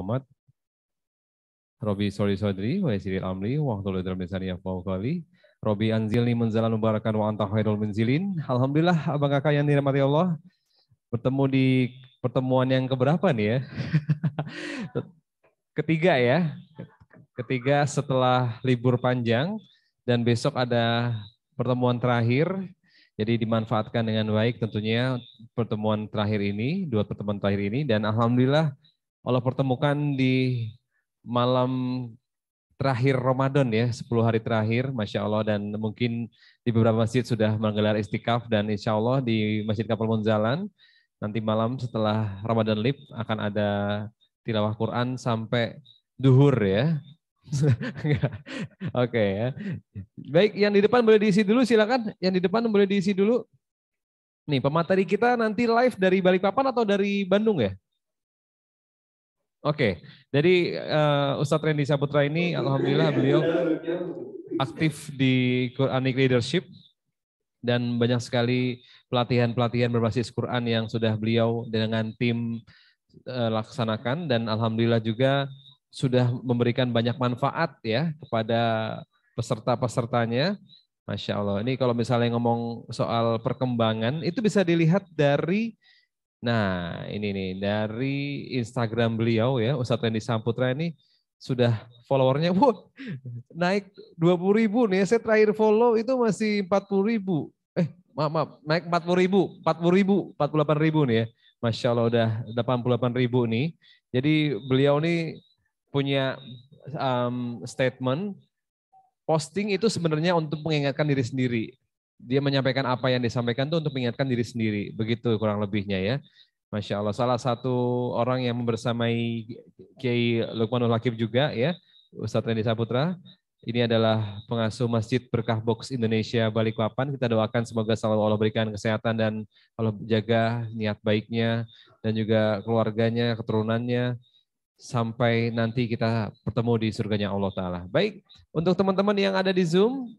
Muhammad. Robi soli sodri wa yassiril amri wa hlul 'uqdatam min lisani yafqahu qawli. Robi anzilni munzalan mubarakan wa anta khairul munzilin. Alhamdulillah abang kakak yang dirahmati Allah, bertemu di pertemuan yang keberapa nih ya? Ketiga ya. Ketiga setelah libur panjang dan besok ada pertemuan terakhir. Jadi dimanfaatkan dengan baik tentunya pertemuan terakhir ini, dua pertemuan terakhir ini, dan alhamdulillah Allah pertemukan di malam terakhir Ramadan ya, 10 hari terakhir, Masya Allah, dan mungkin di beberapa masjid sudah menggelar istikaf, dan insya Allah di Masjid Kapal Munzalan nanti malam setelah Ramadan Lip akan ada tilawah Quran sampai duhur ya. Oke ya. Baik, yang di depan boleh diisi dulu, silakan. Yang di depan boleh diisi dulu. Nih, pemateri kita nanti live dari Balikpapan atau dari Bandung ya? Oke, jadi Ustadz Randy Saputra ini alhamdulillah beliau aktif di Quranic Leadership dan banyak sekali pelatihan-pelatihan berbasis Quran yang sudah beliau dengan tim laksanakan, dan alhamdulillah juga sudah memberikan banyak manfaat ya kepada peserta-pesertanya. Masya Allah, ini kalau misalnya ngomong soal perkembangan itu bisa dilihat dari, nah ini nih, dari Instagram beliau ya, Ustadz Randy Saputra ini sudah followernya naik 20.000 nih. Saya terakhir follow itu masih 40.000. Maaf, naik 40.000, 48.000 nih ya. Masya Allah udah 88.000 nih. Jadi beliau nih punya statement, posting itu sebenarnya untuk mengingatkan diri sendiri. Dia menyampaikan apa yang disampaikan itu untuk mengingatkan diri sendiri. Begitu kurang lebihnya ya. Masya Allah, salah satu orang yang membersamai Kiai Lukmanul Hakim juga ya, Ustadz Randy Saputra. Ini adalah pengasuh Masjid Berkah Box Indonesia Balikpapan. Kita doakan semoga selalu Allah berikan kesehatan dan Allah jaga niat baiknya dan juga keluarganya, keturunannya, sampai nanti kita bertemu di surganya Allah Ta'ala. Baik, untuk teman-teman yang ada di Zoom,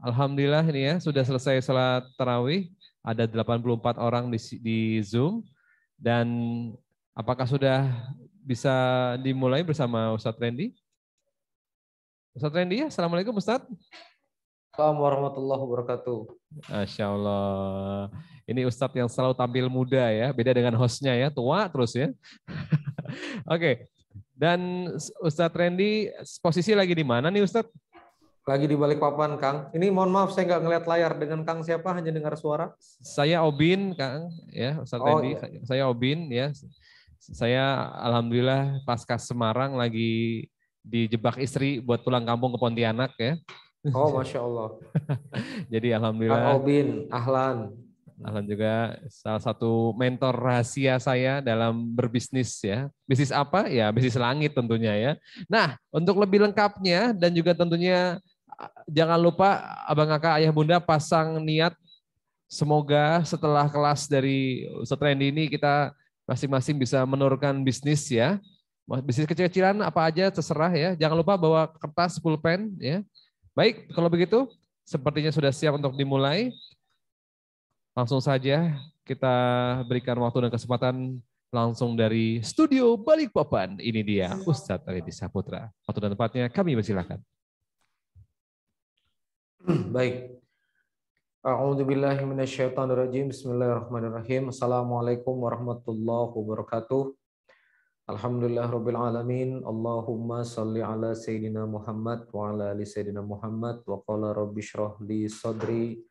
alhamdulillah ini ya, sudah selesai salat tarawih, ada 84 orang di Zoom, dan apakah sudah bisa dimulai bersama Ustadz Randy? Ustadz Randy ya, Assalamualaikum Ustadz. Assalamualaikum warahmatullahi wabarakatuh. Masya Allah. Ini Ustadz yang selalu tampil muda ya, beda dengan hostnya ya, tua terus ya. Oke, dan Ustadz Randy posisi lagi di mana nih Ustadz? Lagi di Balikpapan, Kang. Ini mohon maaf saya nggak ngeliat layar. Dengan Kang siapa? Hanya dengar suara. Saya Obin, Kang. Ya, Ustadz Randy. Iya. Saya Obin ya. Saya alhamdulillah pasca Semarang lagi dijebak istri buat pulang kampung ke Pontianak ya. Oh, Masya Allah. Jadi Kang alhamdulillah. Obin, ahlan. Alhamdulillah juga salah satu mentor rahasia saya dalam berbisnis ya. Bisnis apa? Ya bisnis langit tentunya ya. Nah, untuk lebih lengkapnya dan juga tentunya jangan lupa abang kakak ayah bunda pasang niat, semoga setelah kelas dari Ustadz Randy ini kita masing-masing bisa menurunkan bisnis ya. Bisnis kecil-kecilan apa aja terserah ya. Jangan lupa bawa kertas, pulpen ya. Baik, kalau begitu sepertinya sudah siap untuk dimulai. Langsung saja kita berikan waktu dan kesempatan langsung dari studio Balikpapan. Ini dia Ustadz Randy Saputra. Waktu dan tempatnya kami persilakan. Baik. A'udzubillahi minasyaitonirrajim. Bismillahirrahmanirrahim. Assalamualaikum warahmatullahi wabarakatuh. Alhamdulillahirabbil alamin. Allahumma shalli ala sayyidina Muhammad wa ala ali sayyidina Muhammad wa qala rabbi shrah li sadri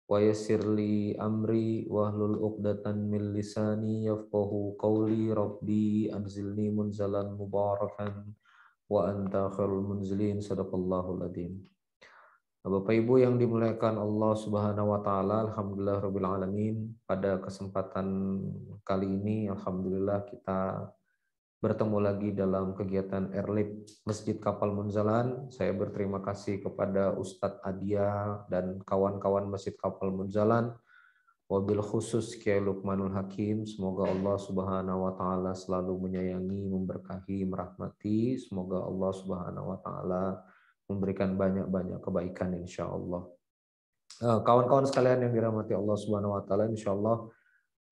wa yassir li amri wahlul 'uqdatan min lisani yafqahu qawli. Rabbi anzilni munzalan mubarakan wa anta khairul munzilin. Sadaqallahul adzim. Bapak Ibu yang dimuliakan Allah Subhanahu wa taala, alhamdulillahirabbil alamin. Pada kesempatan kali ini alhamdulillah kita bertemu lagi dalam kegiatan Erlip Masjid Kapal Munzalan. Saya berterima kasih kepada Ustadz Adia dan kawan-kawan Masjid Kapal Munzalan, wabil khusus Kiai Lukmanul Hakim. Semoga Allah Subhanahu wa taala selalu menyayangi, memberkahi, merahmati. Semoga Allah Subhanahu wa taala memberikan banyak-banyak kebaikan insya Allah. Kawan-kawan sekalian yang dirahmati Allah Subhanahu wa taala, insya Allah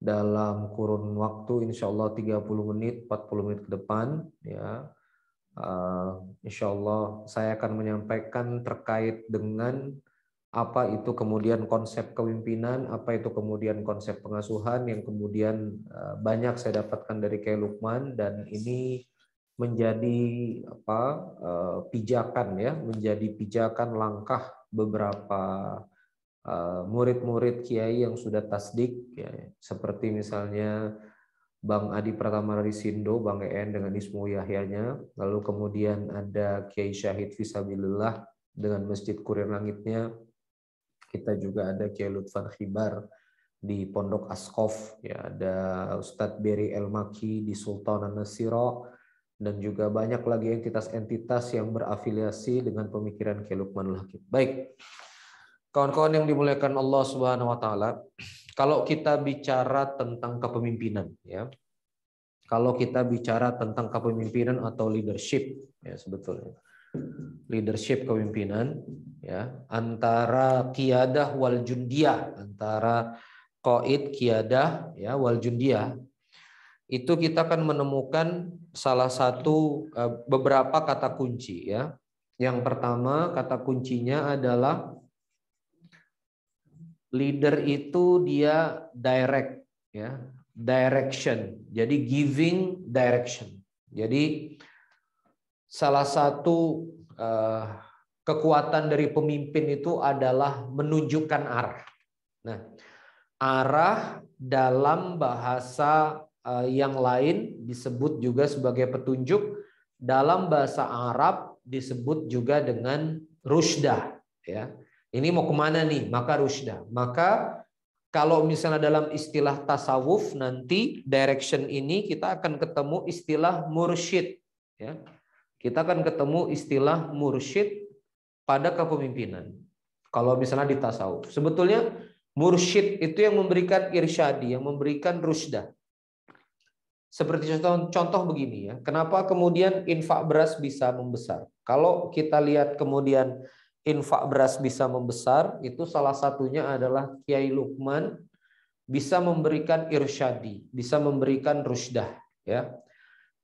dalam kurun waktu insya Allah 30 menit, 40 menit ke depan. Ya, insya Allah saya akan menyampaikan terkait dengan apa itu kemudian konsep kepemimpinan, apa itu kemudian konsep pengasuhan yang kemudian banyak saya dapatkan dari Kiai Lukman, dan ini menjadi pijakan ya, menjadi pijakan langkah beberapa murid-murid kiai yang sudah tasdik ya, seperti misalnya Bang Adi Pratama Risindo, Bang EN dengan Ismu Yahyanya, lalu kemudian ada Kiai Syahid Fisabilillah dengan Masjid Kurir Langitnya. Kita juga ada Kiai Lutfan Khibar di Pondok Askof, ya, ada Ustadz Beri Elmaki di Sultan Nasiro, dan juga banyak lagi entitas-entitas yang berafiliasi dengan pemikiran Kiai Lukmanul Hakim. Baik, kawan-kawan yang dimuliakan Allah Subhanahu wa taala, kalau kita bicara tentang kepemimpinan ya. Kalau kita bicara tentang kepemimpinan atau leadership ya, sebetulnya leadership kepemimpinan ya, antara qiyadah wal jundiyah, antara qaid qiyadah ya wal jundiyah, itu kita akan menemukan salah satu beberapa kata kunci ya. Yang pertama kata kuncinya adalah leader itu dia direct ya, direction. Jadi giving direction. Jadi salah satu kekuatan dari pemimpin itu adalah menunjukkan arah. Nah, arah dalam bahasa yang lain disebut juga sebagai petunjuk. Dalam bahasa Arab disebut juga dengan rusydah ya. Ini mau kemana nih? Maka rusydah. Maka kalau misalnya dalam istilah tasawuf nanti direction ini kita akan ketemu istilah mursyid. Ya. Kita akan ketemu istilah mursyid pada kepemimpinan. Kalau misalnya di tasawuf. Sebetulnya mursyid itu yang memberikan irsyadi, yang memberikan rusydah. Seperti contoh begini ya. Kenapa kemudian infak beras bisa membesar? Kalau kita lihat kemudian infak beras bisa membesar, itu salah satunya adalah Kiai Lukman bisa memberikan irsyadi, bisa memberikan rusdah, ya,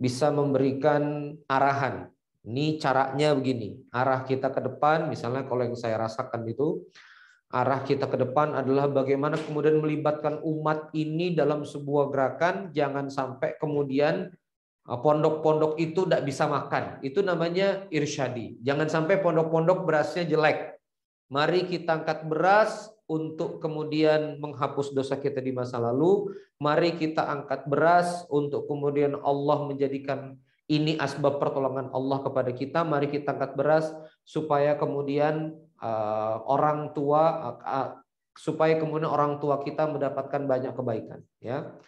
bisa memberikan arahan. Ini caranya begini, arah kita ke depan, misalnya kalau yang saya rasakan itu, arah kita ke depan adalah bagaimana kemudian melibatkan umat ini dalam sebuah gerakan, jangan sampai kemudian pondok-pondok itu tidak bisa makan. Itu namanya irsyadi. Jangan sampai pondok-pondok berasnya jelek. Mari kita angkat beras untuk kemudian menghapus dosa kita di masa lalu. Mari kita angkat beras untuk kemudian Allah menjadikan ini asbab pertolongan Allah kepada kita. Mari kita angkat beras supaya kemudian orang tua kita mendapatkan banyak kebaikan. Ya.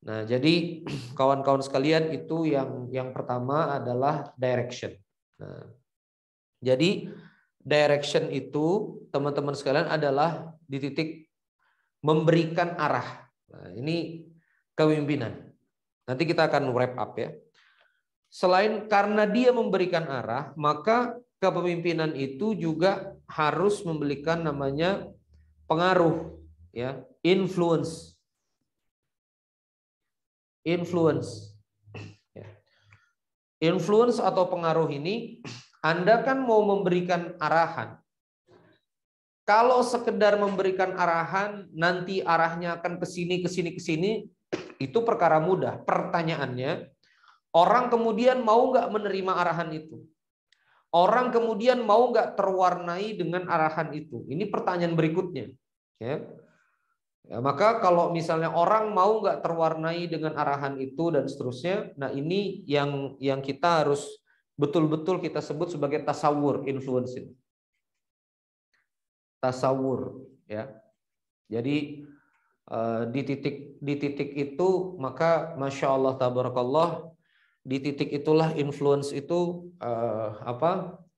Nah, jadi kawan-kawan sekalian, itu yang pertama adalah direction. Nah, jadi direction itu teman-teman sekalian adalah di titik memberikan arah. Nah, ini kepemimpinan. Nanti kita akan wrap up ya. Selain karena dia memberikan arah, maka kepemimpinan itu juga harus memberikan namanya pengaruh, ya, influence. Influence atau pengaruh ini, Anda kan mau memberikan arahan. Kalau sekedar memberikan arahan, nanti arahnya akan ke sini, itu perkara mudah. Pertanyaannya, orang kemudian mau nggak menerima arahan itu? Orang kemudian mau nggak terwarnai dengan arahan itu? Ini pertanyaan berikutnya. Ya. Ya, maka kalau misalnya orang mau nggak terwarnai dengan arahan itu dan seterusnya, nah ini yang kita harus betul-betul kita sebut sebagai tasawur influence. Tasawur, ya. Jadi di titik itu maka masya Allah tabarakallah, di titik itulah influence itu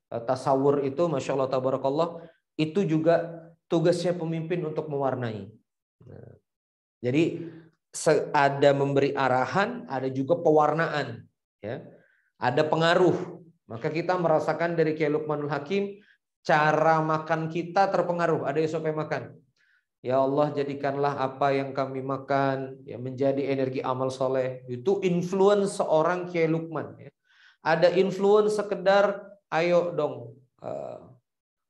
tasawur itu masya Allah tabarakallah, itu juga tugasnya pemimpin untuk mewarnai. Nah, jadi ada memberi arahan, ada juga pewarnaan, ya. Ada pengaruh. Maka kita merasakan dari Kiai Lukmanul Hakim, cara makan kita terpengaruh. Ada yang sampai makan. Ya Allah, jadikanlah apa yang kami makan ya menjadi energi amal soleh. Itu influence seorang Kiai Lukman. Ya. Ada influence sekedar, ayo dong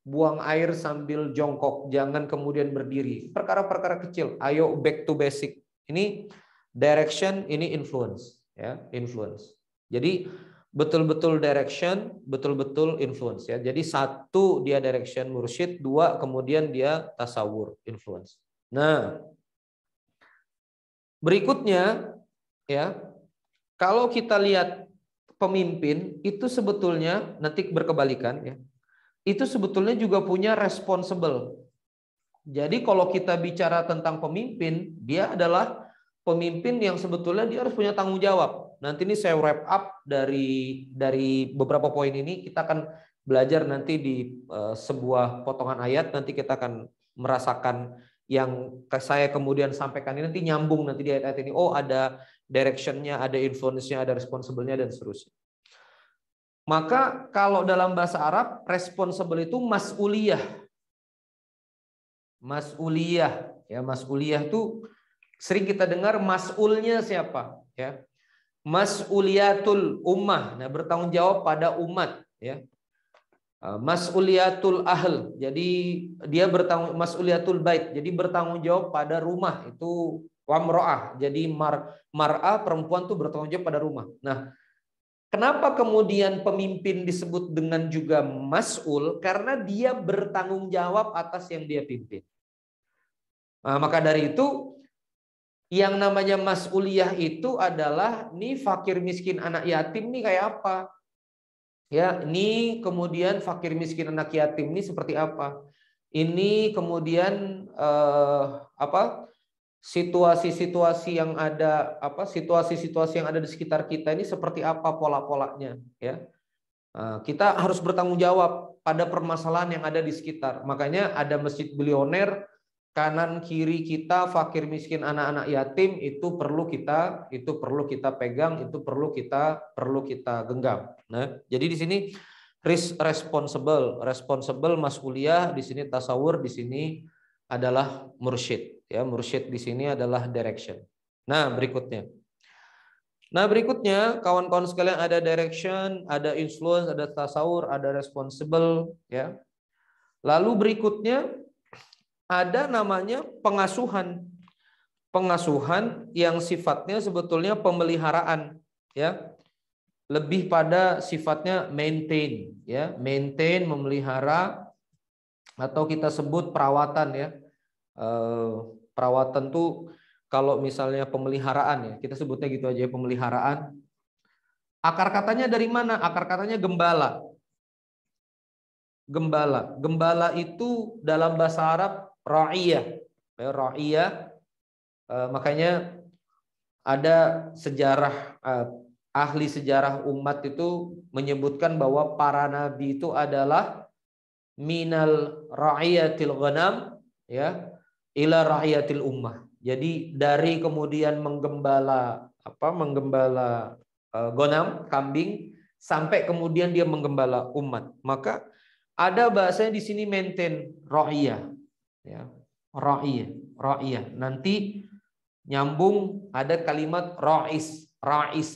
buang air sambil jongkok, jangan kemudian berdiri. Perkara-perkara kecil. Ayo back to basic. Ini direction, ini influence. Ya, influence. Jadi betul-betul direction, betul-betul influence ya. Jadi satu dia direction mursyid, dua kemudian dia tasawur influence. Nah, berikutnya ya, kalau kita lihat pemimpin itu sebetulnya nanti berkebalikan ya. Itu sebetulnya juga punya responsible. Jadi kalau kita bicara tentang pemimpin, dia adalah pemimpin yang sebetulnya dia harus punya tanggung jawab. Nanti ini saya wrap up dari beberapa poin ini, kita akan belajar nanti di sebuah potongan ayat, nanti kita akan merasakan yang saya kemudian sampaikan ini nanti nyambung nanti di ayat-ayat ini. Oh, ada direction-nya, ada influence-nya, ada responsible-nya dan seterusnya. Maka kalau dalam bahasa Arab, responsible itu mas'uliyah. Mas'uliyah, ya, mas'uliyah itu sering kita dengar mas'ulnya siapa, ya. Mas'uliyatul ummah, nah bertanggung jawab pada umat, ya. Mas'uliyatul ahl, jadi dia bertanggung, mas'uliyatul bait, jadi bertanggung jawab pada rumah, itu wamro'ah, jadi mar'ah perempuan tuh bertanggung jawab pada rumah. Nah, kenapa kemudian pemimpin disebut dengan juga mas'ul? Karena dia bertanggung jawab atas yang dia pimpin. Nah, maka dari itu yang namanya mas'uliyah itu adalah nih fakir miskin anak yatim nih kayak apa? Ya, ini kemudian fakir miskin anak yatim ini seperti apa? Ini kemudian situasi-situasi yang ada situasi-situasi yang ada di sekitar kita ini seperti apa pola-polanya, ya. Kita harus bertanggung jawab pada permasalahan yang ada di sekitar. Makanya ada masjid bilioner, kanan kiri kita fakir miskin anak-anak yatim, itu perlu kita pegang, itu perlu kita genggam. Nah, jadi di sini responsible mas'uliyah, di sini tasawur, di sini adalah mursyid, ya. Mursyid di sini adalah direction. Nah, berikutnya kawan-kawan sekalian, ada direction, ada influence, ada tasawur, ada responsible, ya. Lalu berikutnya ada namanya pengasuhan. Pengasuhan yang sifatnya sebetulnya pemeliharaan, ya. Lebih pada sifatnya maintain, ya. Maintain, memelihara, atau kita sebut perawatan, ya. Perawatan tuh kalau misalnya pemeliharaan, ya, kita sebutnya gitu aja, pemeliharaan. Akar katanya dari mana? Akar katanya gembala. Gembala itu dalam bahasa Arab ra'iyah. Ra'iyah, makanya ada sejarah, ahli sejarah umat itu menyebutkan bahwa para nabi itu adalah minal ra'iyatil ghanam, ya, ila ra'iyatil ummah. Jadi dari kemudian menggembala ghanam, kambing, sampai kemudian dia menggembala umat. Maka ada bahasanya di sini maintain ra'iyah, ya. Ra'iyah. Nanti nyambung ada kalimat ra'is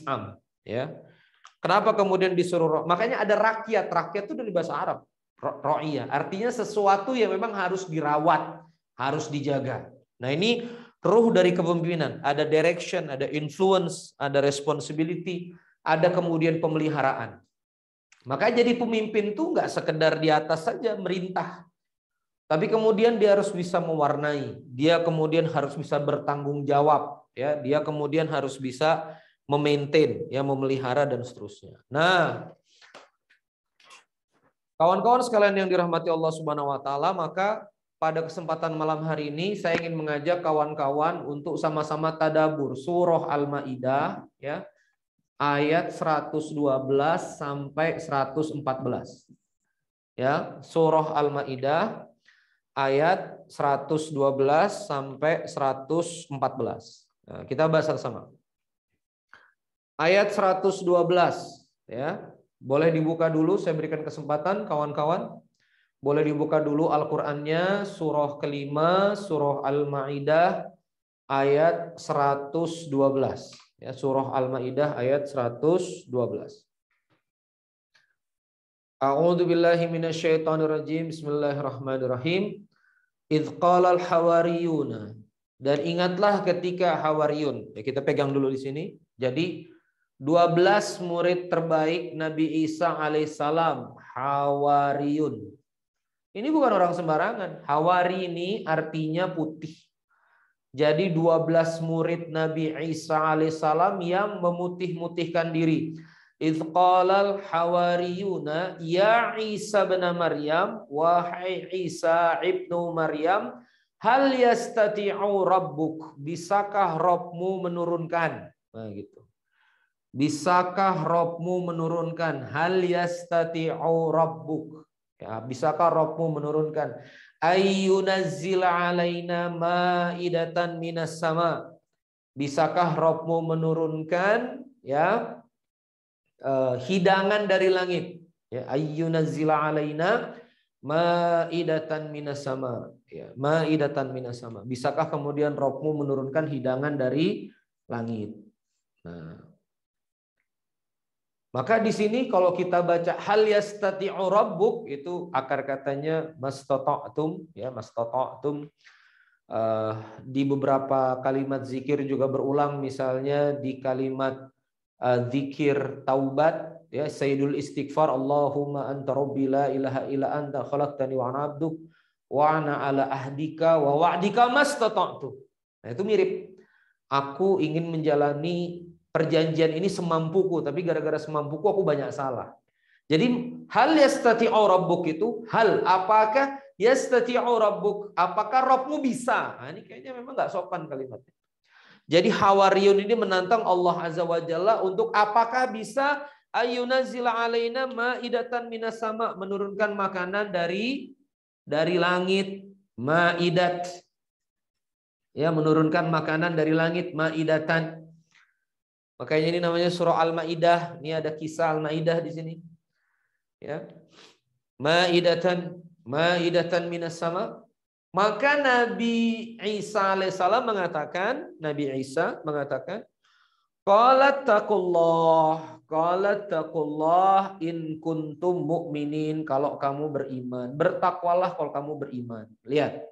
am, ya. Kenapa kemudian disuruh? Makanya ada rakyat. Rakyat itu dari bahasa Arab. Ra'iyah. Artinya sesuatu yang memang harus dirawat, harus dijaga. Nah, ini ruh dari kepemimpinan. Ada direction, ada influence, ada responsibility, ada kemudian pemeliharaan. Maka jadi pemimpin tuh nggak sekedar di atas saja merintah, tapi kemudian dia harus bisa mewarnai. Dia kemudian harus bisa bertanggung jawab, ya. Dia kemudian harus bisa memaintain, ya, memelihara dan seterusnya. Nah, kawan-kawan sekalian yang dirahmati Allah Subhanahu wa taala, maka pada kesempatan malam hari ini saya ingin mengajak kawan-kawan untuk sama-sama tadabbur surah Al-Maidah, ya, ayat 112 sampai 114. Ya, surah Al-Maidah ayat 112 sampai 114. Nah, kita bahas sama. Ayat 112, ya. Boleh dibuka dulu, saya berikan kesempatan kawan-kawan. Boleh dibuka dulu Al-Qur'annya, surah kelima, surah Al-Maidah ayat 112. Ya, surah Al-Maidah ayat 112. A'udzu billahi minasyaitonir rajim. Bismillahirrahmanirrahim. Idz qalal hawariyuna. Dan ingatlah ketika hawariyun. Ya, kita pegang dulu di sini. Jadi 12 murid terbaik Nabi Isa alaihissalam, hawariyun. Ini bukan orang sembarangan. Hawari ini artinya putih. Jadi 12 murid Nabi Isa alaihissalam yang memutih-mutihkan diri. Idz qalal hawariyuna ya Isa bin Maryam, wahai Isa ibnu Maryam, hal yastati'u rabbuk, bisakah Rabbmu menurunkan? Nah gitu. Bisakah Rabbmu menurunkan? Hal yastati'u rabbuk. Ya, bisakah Rabbmu menurunkan? Ayyunazzil alaina ma'idatan minas sama. Bisakah Rabbmu menurunkan ya hidangan dari langit? Ya, ayyunazzil alaina ma'idatan minas sama. Ya, ma'idatan minas sama. Bisakah kemudian Rabbmu menurunkan hidangan dari langit? Nah, maka di sini kalau kita baca hal yastati'u rabbuk, itu akar katanya mastata'tum, ya mastata'tum. Di beberapa kalimat zikir juga berulang, misalnya di kalimat zikir taubat, ya sayyidul istighfar, Allahumma anta rabbi la ilaha illa anta khalaqtani wa ana abduk wa ana ala ahdika wa wa'dika mastata'tu. Nah itu mirip. Aku ingin menjalani perjanjian ini semampuku, tapi gara-gara semampuku aku banyak salah. Jadi hal yastati'u rabbuk itu hal, apakah yastati'u rabbuk, apakah Rabbmu bisa? Nah, ini kayaknya memang nggak sopan kalimatnya. Jadi hawariyun ini menantang Allah Azza wa Jalla untuk apakah bisa ayyunazila alaina ma'idatan minas sama, menurunkan makanan dari langit, ma'idat. Ya, menurunkan makanan dari langit, ma'idatan. Makanya ini namanya surah Al-Maidah. Ini ada kisah Al-Maidah di sini. Ya. Ma'idatan minas sama. Maka Nabi Isa alaihissalam mengatakan, qalat taqullah in kuntum mu'minin, kalau kamu beriman. Bertakwalah kalau kamu beriman. Lihat.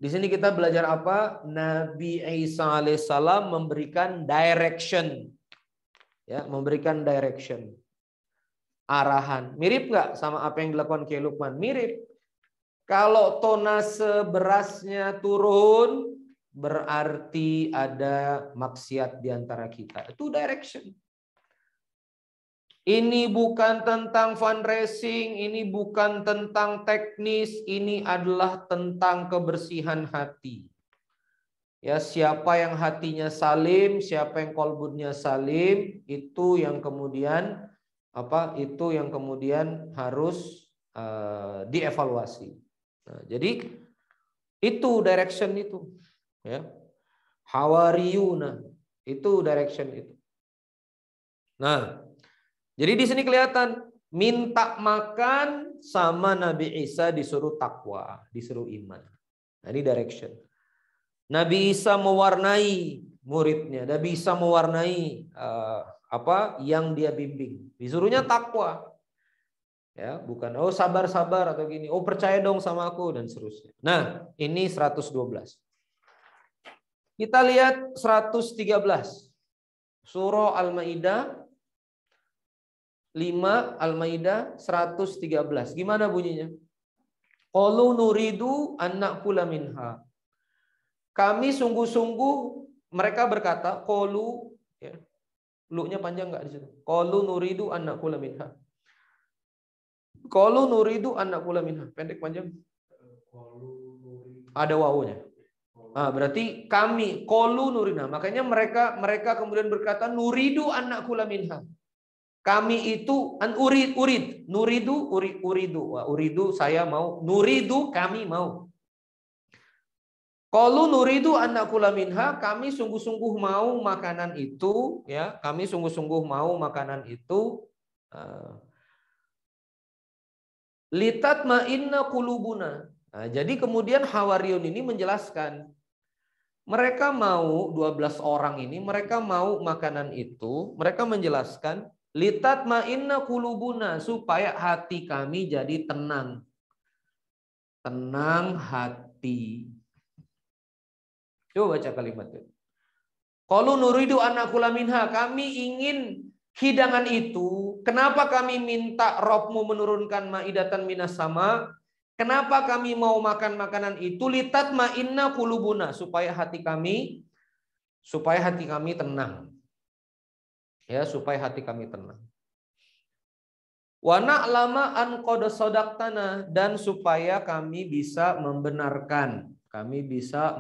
Di sini kita belajar apa? Nabi Isa alaihissalam memberikan direction. Ya, memberikan direction. Arahan. Mirip nggak sama apa yang dilakukan Kiai Lukman? Mirip. Kalau tonase berasnya turun, berarti ada maksiat di antara kita. Itu direction. Ini bukan tentang fundraising, ini bukan tentang teknis, ini adalah tentang kebersihan hati. Ya, siapa yang hatinya salim, siapa yang kolbunnya salim, itu yang kemudian harus dievaluasi. Nah, jadi itu direction itu, ya. Hawariyuna, itu direction itu. Nah, jadi di sini kelihatan minta makan sama Nabi Isa disuruh takwa, disuruh iman. Nah, ini direction. Nabi Isa mewarnai muridnya, Nabi Isa mewarnai yang dia bimbing. Disuruhnya takwa. Ya, bukan sabar-sabar atau gini. Percaya dong sama aku dan seterusnya. Nah, ini 112. Kita lihat 113. Surah Al-Maidah 5, Al-Maidah 113. Gimana bunyinya? Qalu nuridu an na'kula minha. Kami sungguh-sungguh, mereka berkata, qalu, ya. Lu-nya panjang enggak di situ? Qalu nuridu an na'kula minha. Qalu nuridu an na'kula minha. Pendek panjang? Ada wawunya. Berarti kami qalu nurina. Makanya mereka kemudian berkata nuridu an na'kula minha. Kami itu urid, nuridu uridu. Wah, uridu saya mau, nuridu kami mau. Qalu nuridu an na'kula minha, kami sungguh-sungguh mau makanan itu, ya, kami sungguh-sungguh mau makanan itu. litatma'inna qulubuna. Nah, jadi kemudian Hawariyun ini menjelaskan, mereka mau 12 orang ini, mereka mau makanan itu, mereka menjelaskan litatma'inna qulubuna, supaya hati kami jadi tenang. Tenang hati. Coba baca kalimat itu. Qalu nuridu an nakula minha, kami ingin hidangan itu. Kenapa kami minta Rabbmu menurunkan maidatan minas sama? Kenapa kami mau makan makanan itu? Litatma'inna qulubuna, supaya hati kami tenang. Ya, supaya hati kami tenang. Wa na'lama an qad sadaqtana, dan supaya kami bisa membenarkan. Kami bisa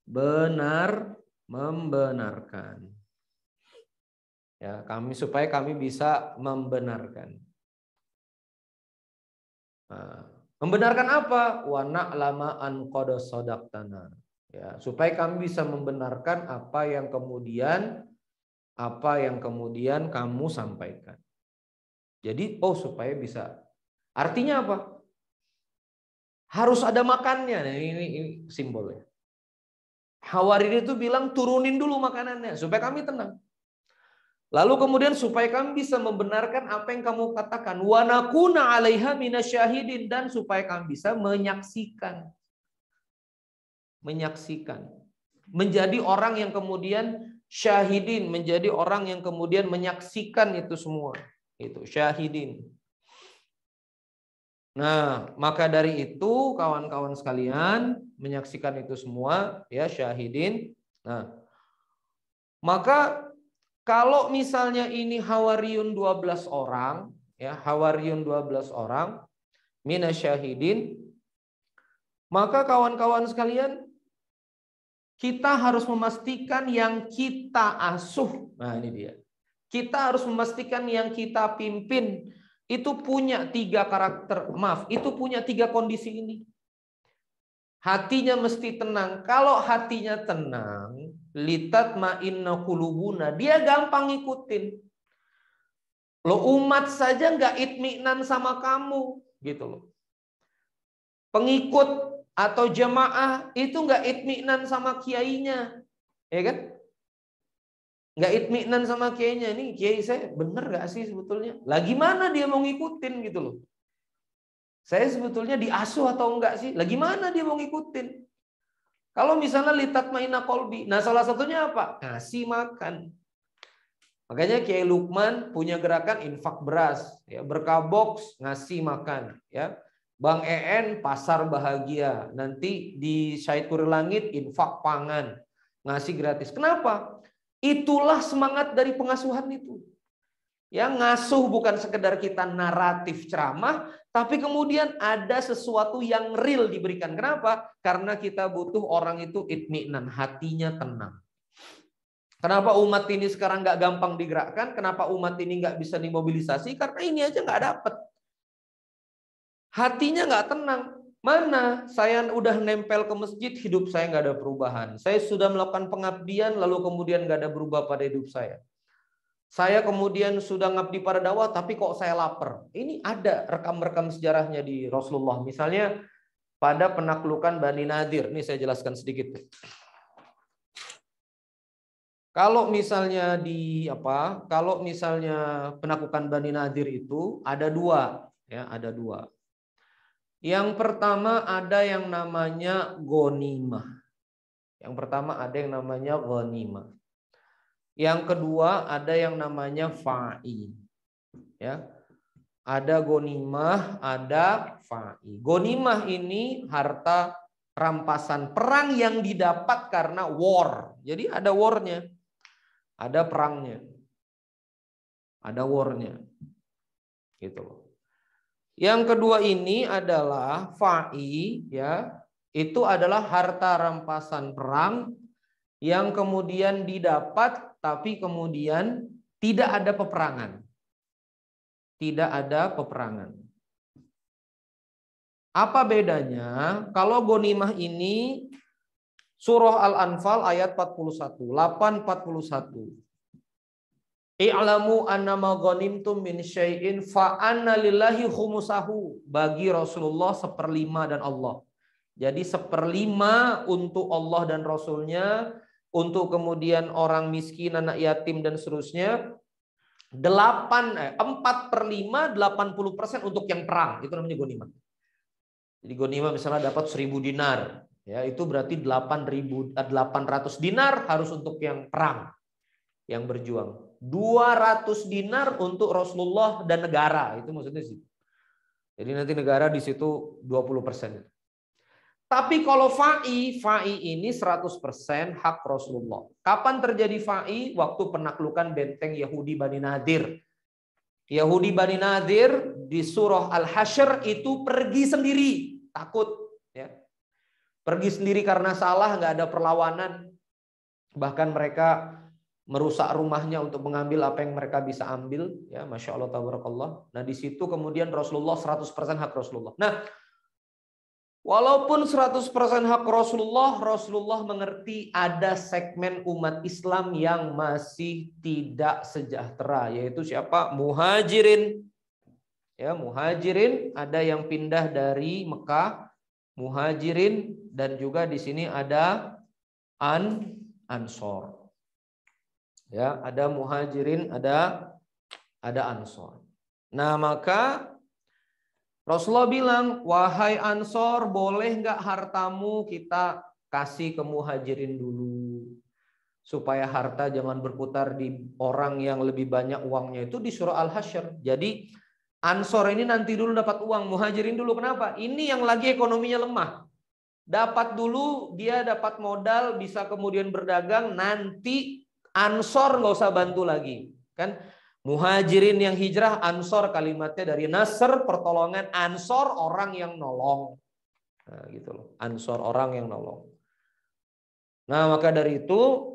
membenarkan. Ya, supaya kami bisa membenarkan. Nah, membenarkan apa? Wa na'lama an qad sadaqtana. Ya, supaya kami bisa membenarkan apa yang kemudian kamu sampaikan. Jadi, supaya bisa. Artinya apa? Harus ada makannya. Nah, ini simbolnya. Hawari itu bilang turunin dulu makanannya supaya kami tenang. Lalu kemudian supaya kami bisa membenarkan apa yang kamu katakan. Wa nakuna 'alaiha minasyahidin, dan supaya kami bisa menyaksikan. Menjadi orang yang kemudian syahidin, menjadi orang yang kemudian menyaksikan itu semua. Itu syahidin. Nah, maka dari itu kawan-kawan sekalian, menyaksikan itu semua, ya, syahidin. Nah, maka kalau misalnya ini Hawariyun 12 orang, ya, Hawariyun 12 orang, minasyahidin, maka kawan-kawan sekalian, kita harus memastikan yang kita asuh. Nah, ini dia. Kita harus memastikan yang kita pimpin itu punya 3 karakter, itu punya 3 kondisi ini. Hatinya mesti tenang. Kalau hatinya tenang, litatma'inna qulubuna, dia gampang ngikutin. Lo umat saja nggak itminan sama kamu, gitu loh. Pengikut atau jemaah itu nggak itminan sama kiainya, ya kan? Nggak itminan sama kiainya. Ini kiai saya bener nggak sih sebetulnya? Lah gimana dia mau ngikutin gitu loh? Saya sebetulnya diasuh atau enggak sih? Lah gimana dia mau ngikutin? Kalau misalnya litatma'inna qalbi, nah salah satunya apa? Ngasih makan. Makanya Kiai Lukman punya gerakan infak beras, ya, berkah box ngasih makan, ya. Bang EN pasar bahagia, nanti di Syahid Kuri Langit infak pangan, ngasih gratis. Kenapa? Itulah semangat dari pengasuhan itu. Ya, ngasuh bukan sekedar kita naratif ceramah, tapi kemudian ada sesuatu yang real diberikan. Kenapa? Karena kita butuh orang itu itminan, hatinya tenang. Kenapa umat ini sekarang nggak gampang digerakkan? Kenapa umat ini nggak bisa dimobilisasi? Karena ini aja nggak dapet. Hatinya nggak tenang. Mana saya udah nempel ke masjid, hidup saya nggak ada perubahan. Saya sudah melakukan pengabdian, lalu kemudian nggak ada berubah pada hidup saya. Saya kemudian sudah ngabdi pada dakwah, tapi kok saya lapar. Ini ada rekam-rekam sejarahnya di Rasulullah. Misalnya pada penaklukan Bani Nadir. Ini saya jelaskan sedikit. Kalau misalnya kalau misalnya penaklukan Bani Nadir itu ada 2, ya, ada 2. Yang pertama ada yang namanya ghanimah. Yang kedua ada yang namanya fa'i. Ya. Ada ghanimah, ada fa'i. Ghanimah ini harta rampasan perang yang didapat karena war. Jadi ada warnya. Ada perangnya. Ada warnya. Gitu loh. Yang kedua ini adalah fa'i, ya. Itu adalah harta rampasan perang yang kemudian didapat tapi kemudian tidak ada peperangan. Tidak ada peperangan. Apa bedanya? Kalau ghanimah ini surah Al-Anfal ayat 41, 841. I'lamu annama ghanimtum min syai'in fa anna lillahi khumusahu. Bagi Rasulullah 1/5 dan Allah. Jadi 1/5 untuk Allah dan Rasulnya, untuk kemudian orang miskin, anak yatim dan seterusnya. 4/5, 80% untuk yang perang. Itu namanya ghanimah. Jadi ghanimah misalnya dapat 1.000 dinar, ya itu berarti 800 dinar harus untuk yang perang, yang berjuang. 200 dinar untuk Rasulullah dan negara, itu maksudnya sih. Jadi nanti negara di situ 20%. Tapi kalau fa'i ini 100% hak Rasulullah. Kapan terjadi fa'i? Waktu penaklukan benteng Yahudi Bani Nadir. Yahudi Bani Nadir di surah Al-Hasyr itu pergi sendiri, takut, ya. Pergi sendiri karena salah, nggak ada perlawanan. Bahkan mereka merusak rumahnya untuk mengambil apa yang mereka bisa ambil, ya, Masya Allah tabarakallah. Nah di situ kemudian Rasulullah 100% hak Rasulullah. Nah walaupun 100% hak Rasulullah, Rasulullah mengerti ada segmen umat Islam yang masih tidak sejahtera, yaitu siapa? Muhajirin. Ya, muhajirin, ada yang pindah dari Mekah, muhajirin, dan juga di sini ada ansor. Ya, ada muhajirin, ada ansor. Nah, maka Rasulullah bilang, wahai Ansor, boleh nggak hartamu kita kasih ke muhajirin dulu. Supaya harta jangan berputar di orang yang lebih banyak uangnya. Itu di surah Al-Hasyr. Jadi Ansor ini nanti dulu dapat uang, muhajirin dulu. Kenapa? Ini yang lagi ekonominya lemah. Dapat dulu, dia dapat modal, bisa kemudian berdagang. Nanti Ansor nggak usah bantu lagi. Kan? Muhajirin yang hijrah, ansor kalimatnya dari nasr, pertolongan, ansor orang yang nolong. Nah, gitu loh. Ansor orang yang nolong. Nah, maka dari itu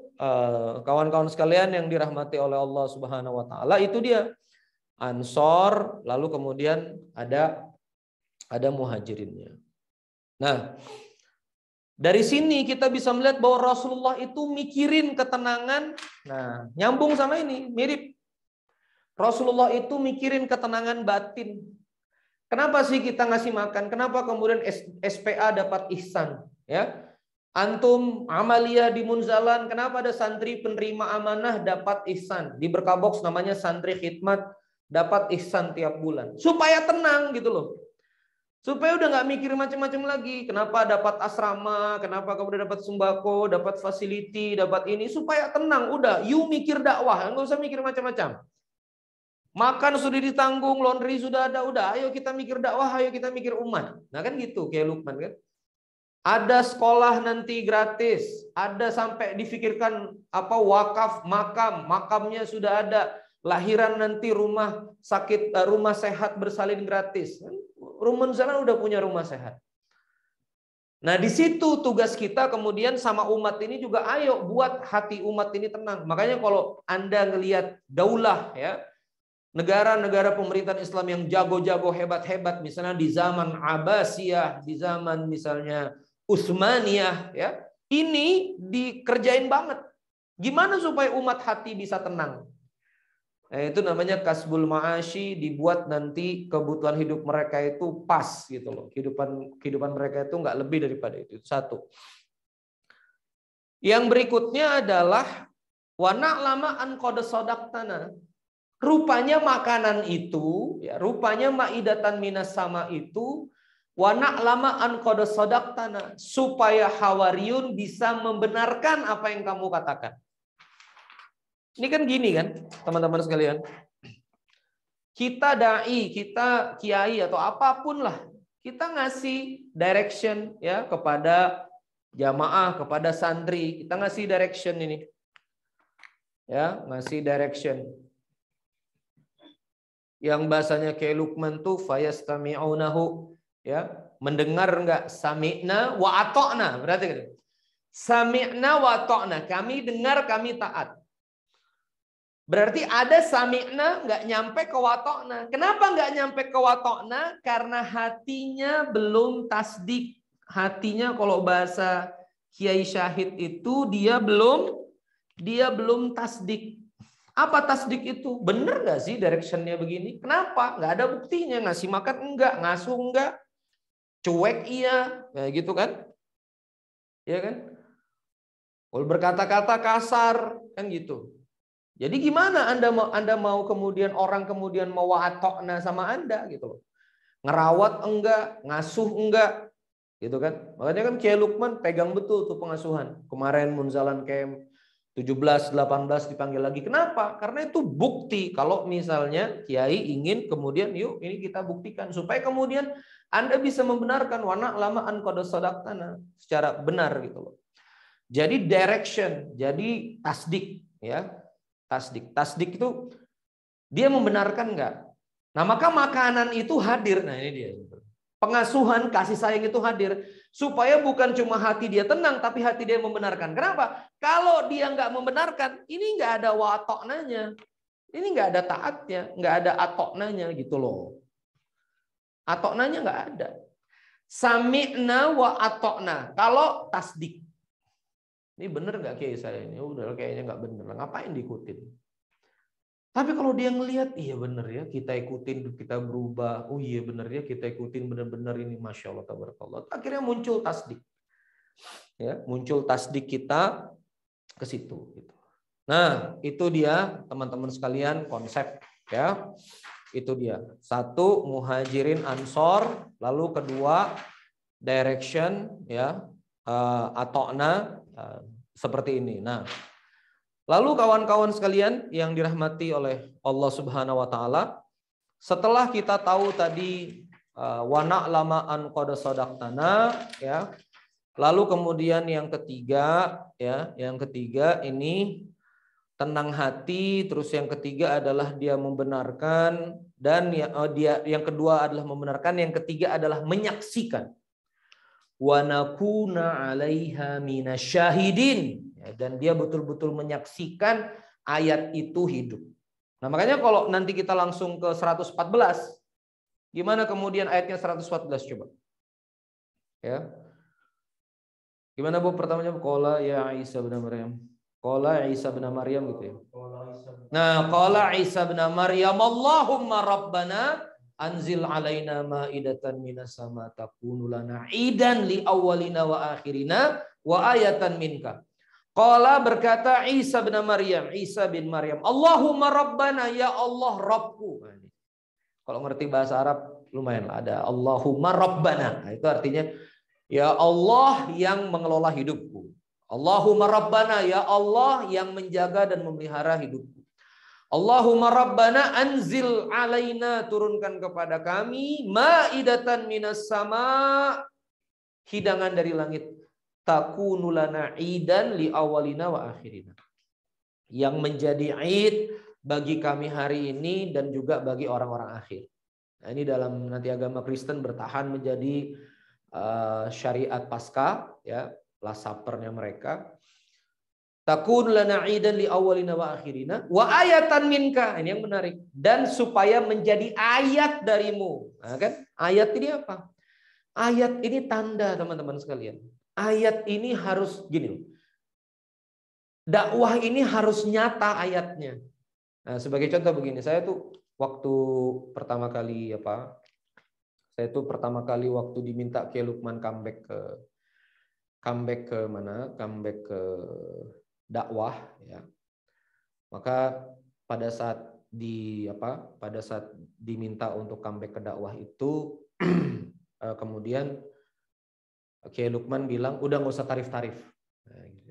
kawan-kawan sekalian yang dirahmati oleh Allah Subhanahu wa taala, itu dia. Ansor, lalu kemudian ada muhajirinnya. Nah, dari sini kita bisa melihat bahwa Rasulullah itu mikirin ketenangan. Nah, nyambung sama ini, mirip. Rasulullah itu mikirin ketenangan batin. Kenapa sih kita ngasih makan? Kenapa kemudian SPA dapat ihsan? Ya, antum amalia di Munzalan, kenapa ada santri penerima amanah dapat ihsan? Di Berkabox namanya santri khidmat dapat ihsan tiap bulan. Supaya tenang gitu loh. Supaya udah nggak mikir macam-macam lagi. Kenapa dapat asrama? Kenapa kemudian dapat sembako? Dapat facility? Dapat ini? Supaya tenang. Udah, you mikir dakwah, nggak usah mikir macam-macam. Makan sudah ditanggung, laundry sudah ada, udah ayo kita mikir dakwah, ayo kita mikir umat. Nah kan gitu kayak Luqman kan. Ada sekolah nanti gratis, ada sampai difikirkan apa wakaf makamnya sudah ada. Lahiran nanti rumah sakit, rumah sehat bersalin gratis. Rumah sana udah punya rumah sehat. Nah di situ tugas kita kemudian sama umat ini juga ayo buat hati umat ini tenang. Makanya kalau Anda ngelihat daulah ya, negara-negara pemerintahan Islam yang jago-jago hebat-hebat, misalnya di zaman Abbasiyah, di zaman misalnya Utsmaniyah, ya, ini dikerjain banget. Gimana supaya umat hati bisa tenang? Nah, itu namanya kasbul ma'ashi, dibuat nanti kebutuhan hidup mereka itu pas gitu loh. Kehidupan mereka itu nggak lebih daripada itu. Satu. Yang berikutnya adalah wa na'lama an qad sadaqtana. Rupanya makanan itu, ya, rupanya maidatan minas sama itu, wa na'lama an qad sadaqtana, supaya Hawariyun bisa membenarkan apa yang kamu katakan. Ini kan gini kan, teman-teman sekalian. Kita dai, kita kiai atau apapun lah, kita ngasih direction ya kepada jamaah, kepada santri, kita ngasih direction ini. Ya, ngasih direction. Yang bahasanya kayak Luqman tuh fayastami'unahu, ya, mendengar enggak? Sami'na wa ata'na, berarti gitu. Sami'na wa ata'na, kami dengar, kami taat. Berarti ada sami'na enggak nyampe ke wa ata'na. Kenapa enggak nyampe ke wa ata'na? Karena hatinya belum tasdik. Hatinya kalau bahasa Kiai Syahid itu dia belum tasdik. Apa tasdik itu? Bener nggak sih directionnya begini? Kenapa? Nggak ada buktinya. Ngasih makan enggak, ngasuh enggak, cuek iya, kayak gitu kan? Ya kan? Kalau berkata-kata kasar kan gitu. Jadi gimana Anda mau kemudian orang kemudian mau wa'atokna sama Anda gitu loh. Ngerawat enggak, ngasuh enggak, gitu kan? Makanya kan Kiai Lukman pegang betul tuh pengasuhan. Kemarin Munzalan Camp 17, 18 dipanggil lagi. Kenapa? Karena itu bukti kalau misalnya Kiai ingin kemudian yuk ini kita buktikan supaya kemudian Anda bisa membenarkan wana lamaan qad sadaqtana secara benar gitu loh. Jadi direction, jadi tasdik ya. Tasdik. Tasdik itu dia membenarkan enggak? Nah, maka makanan itu hadir. Nah, ini dia. Pengasuhan, kasih sayang itu hadir supaya bukan cuma hati dia tenang, tapi hati dia membenarkan. Kenapa? Kalau dia nggak membenarkan, ini nggak ada watoknanya, ini nggak ada taatnya, nggak ada atoknanya gitu loh. Atoknanya nggak ada. Sami'na wa atokna. Kalau tasdik, ini bener nggak kayak saya ini? Udah kayaknya nggak bener. Ngapain diikutin? Tapi kalau dia ngelihat, iya bener ya, kita ikutin, kita berubah. Oh iya bener ya, kita ikutin bener-bener ini, masya Allah, tabarakallah. Akhirnya muncul tasdik, ya, muncul tasdik kita ke situ. Gitu. Nah, itu dia teman-teman sekalian konsep, ya, itu dia. Satu muhajirin ansor, lalu kedua direction, ya, atokna seperti ini. Nah. Lalu kawan-kawan sekalian yang dirahmati oleh Allah Subhanahu wa taala, setelah kita tahu tadi wa na'lama an qad sadaqtana ya. Lalu kemudian yang ketiga ya, yang ketiga ini tenang hati, terus yang ketiga adalah dia membenarkan dan yang kedua adalah membenarkan, yang ketiga adalah menyaksikan. Wa nakuna 'alaiha minasyahidin. Dan dia betul-betul menyaksikan ayat itu hidup. Nah, makanya kalau nanti kita langsung ke 114, gimana kemudian ayatnya 114 coba? Ya. Gimana Bu pertamanya? Qala ya Isa bin Maryam. Qala Isa bin Maryam gitu ya. Nah, qala Isa bin Maryam, Allahumma rabbana anzil alaina ma'idatan minas sama takunu lana idan li awwalina wa akhirina wa ayatan minka. Qala berkata Isa bin Maryam, Isa bin Maryam, Allahumma rabbana, ya Allah Rabbku. Kalau ngerti bahasa Arab lumayan lah, ada Allahumma rabbana. Nah, itu artinya ya Allah yang mengelola hidupku. Allahumma rabbana, ya Allah yang menjaga dan memelihara hidupku. Allahumma rabbana anzil alaina, turunkan kepada kami ma'idatan minas sama, hidangan dari langit. Takunu lana idan li awalina wa akhirina. Yang menjadi id bagi kami hari ini dan juga bagi orang-orang akhir. Nah, ini dalam nanti agama Kristen bertahan menjadi syariat Paskah, ya, Last Supper-nya mereka. Takunu lana idan li awalina wa akhirina wa ayatan minka. Ini yang menarik. Dan supaya menjadi ayat darimu. Nah, kan? Ayat ini apa? Ayat ini tanda, teman-teman sekalian. Ayat ini harus gini. Dakwah ini harus nyata ayatnya. Nah, sebagai contoh begini, saya tuh waktu pertama kali waktu diminta Kiai Lukman comeback ke mana? Comeback ke dakwah ya. Maka pada saat diminta untuk comeback ke dakwah itu kemudian Kiai Lukman bilang udah nggak usah tarif-tarif. Nah, gitu.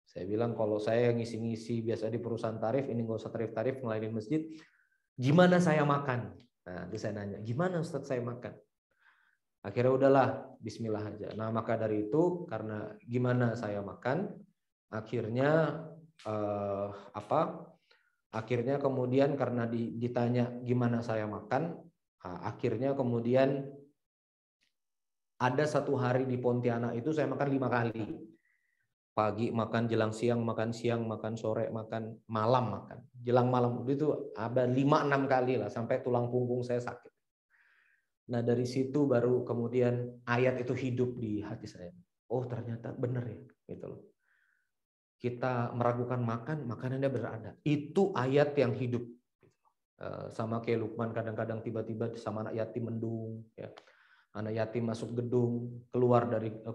Saya bilang kalau saya ngisi-ngisi biasa di perusahaan tarif, ini nggak usah tarif-tarif ngelainin masjid. Gimana saya makan? Nah, itu saya nanya, gimana Ustadz saya makan? Akhirnya udahlah, Bismillah aja. Nah, maka dari itu karena gimana saya makan, akhirnya akhirnya kemudian karena ditanya gimana saya makan, akhirnya kemudian ada satu hari di Pontianak itu saya makan 5 kali. Pagi makan, jelang siang makan, sore makan, malam makan. Jelang malam itu ada 5-6 kali lah sampai tulang punggung saya sakit. Nah, dari situ baru kemudian ayat itu hidup di hati saya. Oh, ternyata benar ya, gitu loh. kita meragukan makan, makanannya berada. Itu ayat yang hidup. Sama kayak Luqman kadang-kadang tiba-tiba sama anak yatim mendung, ya. Anak yatim masuk gedung,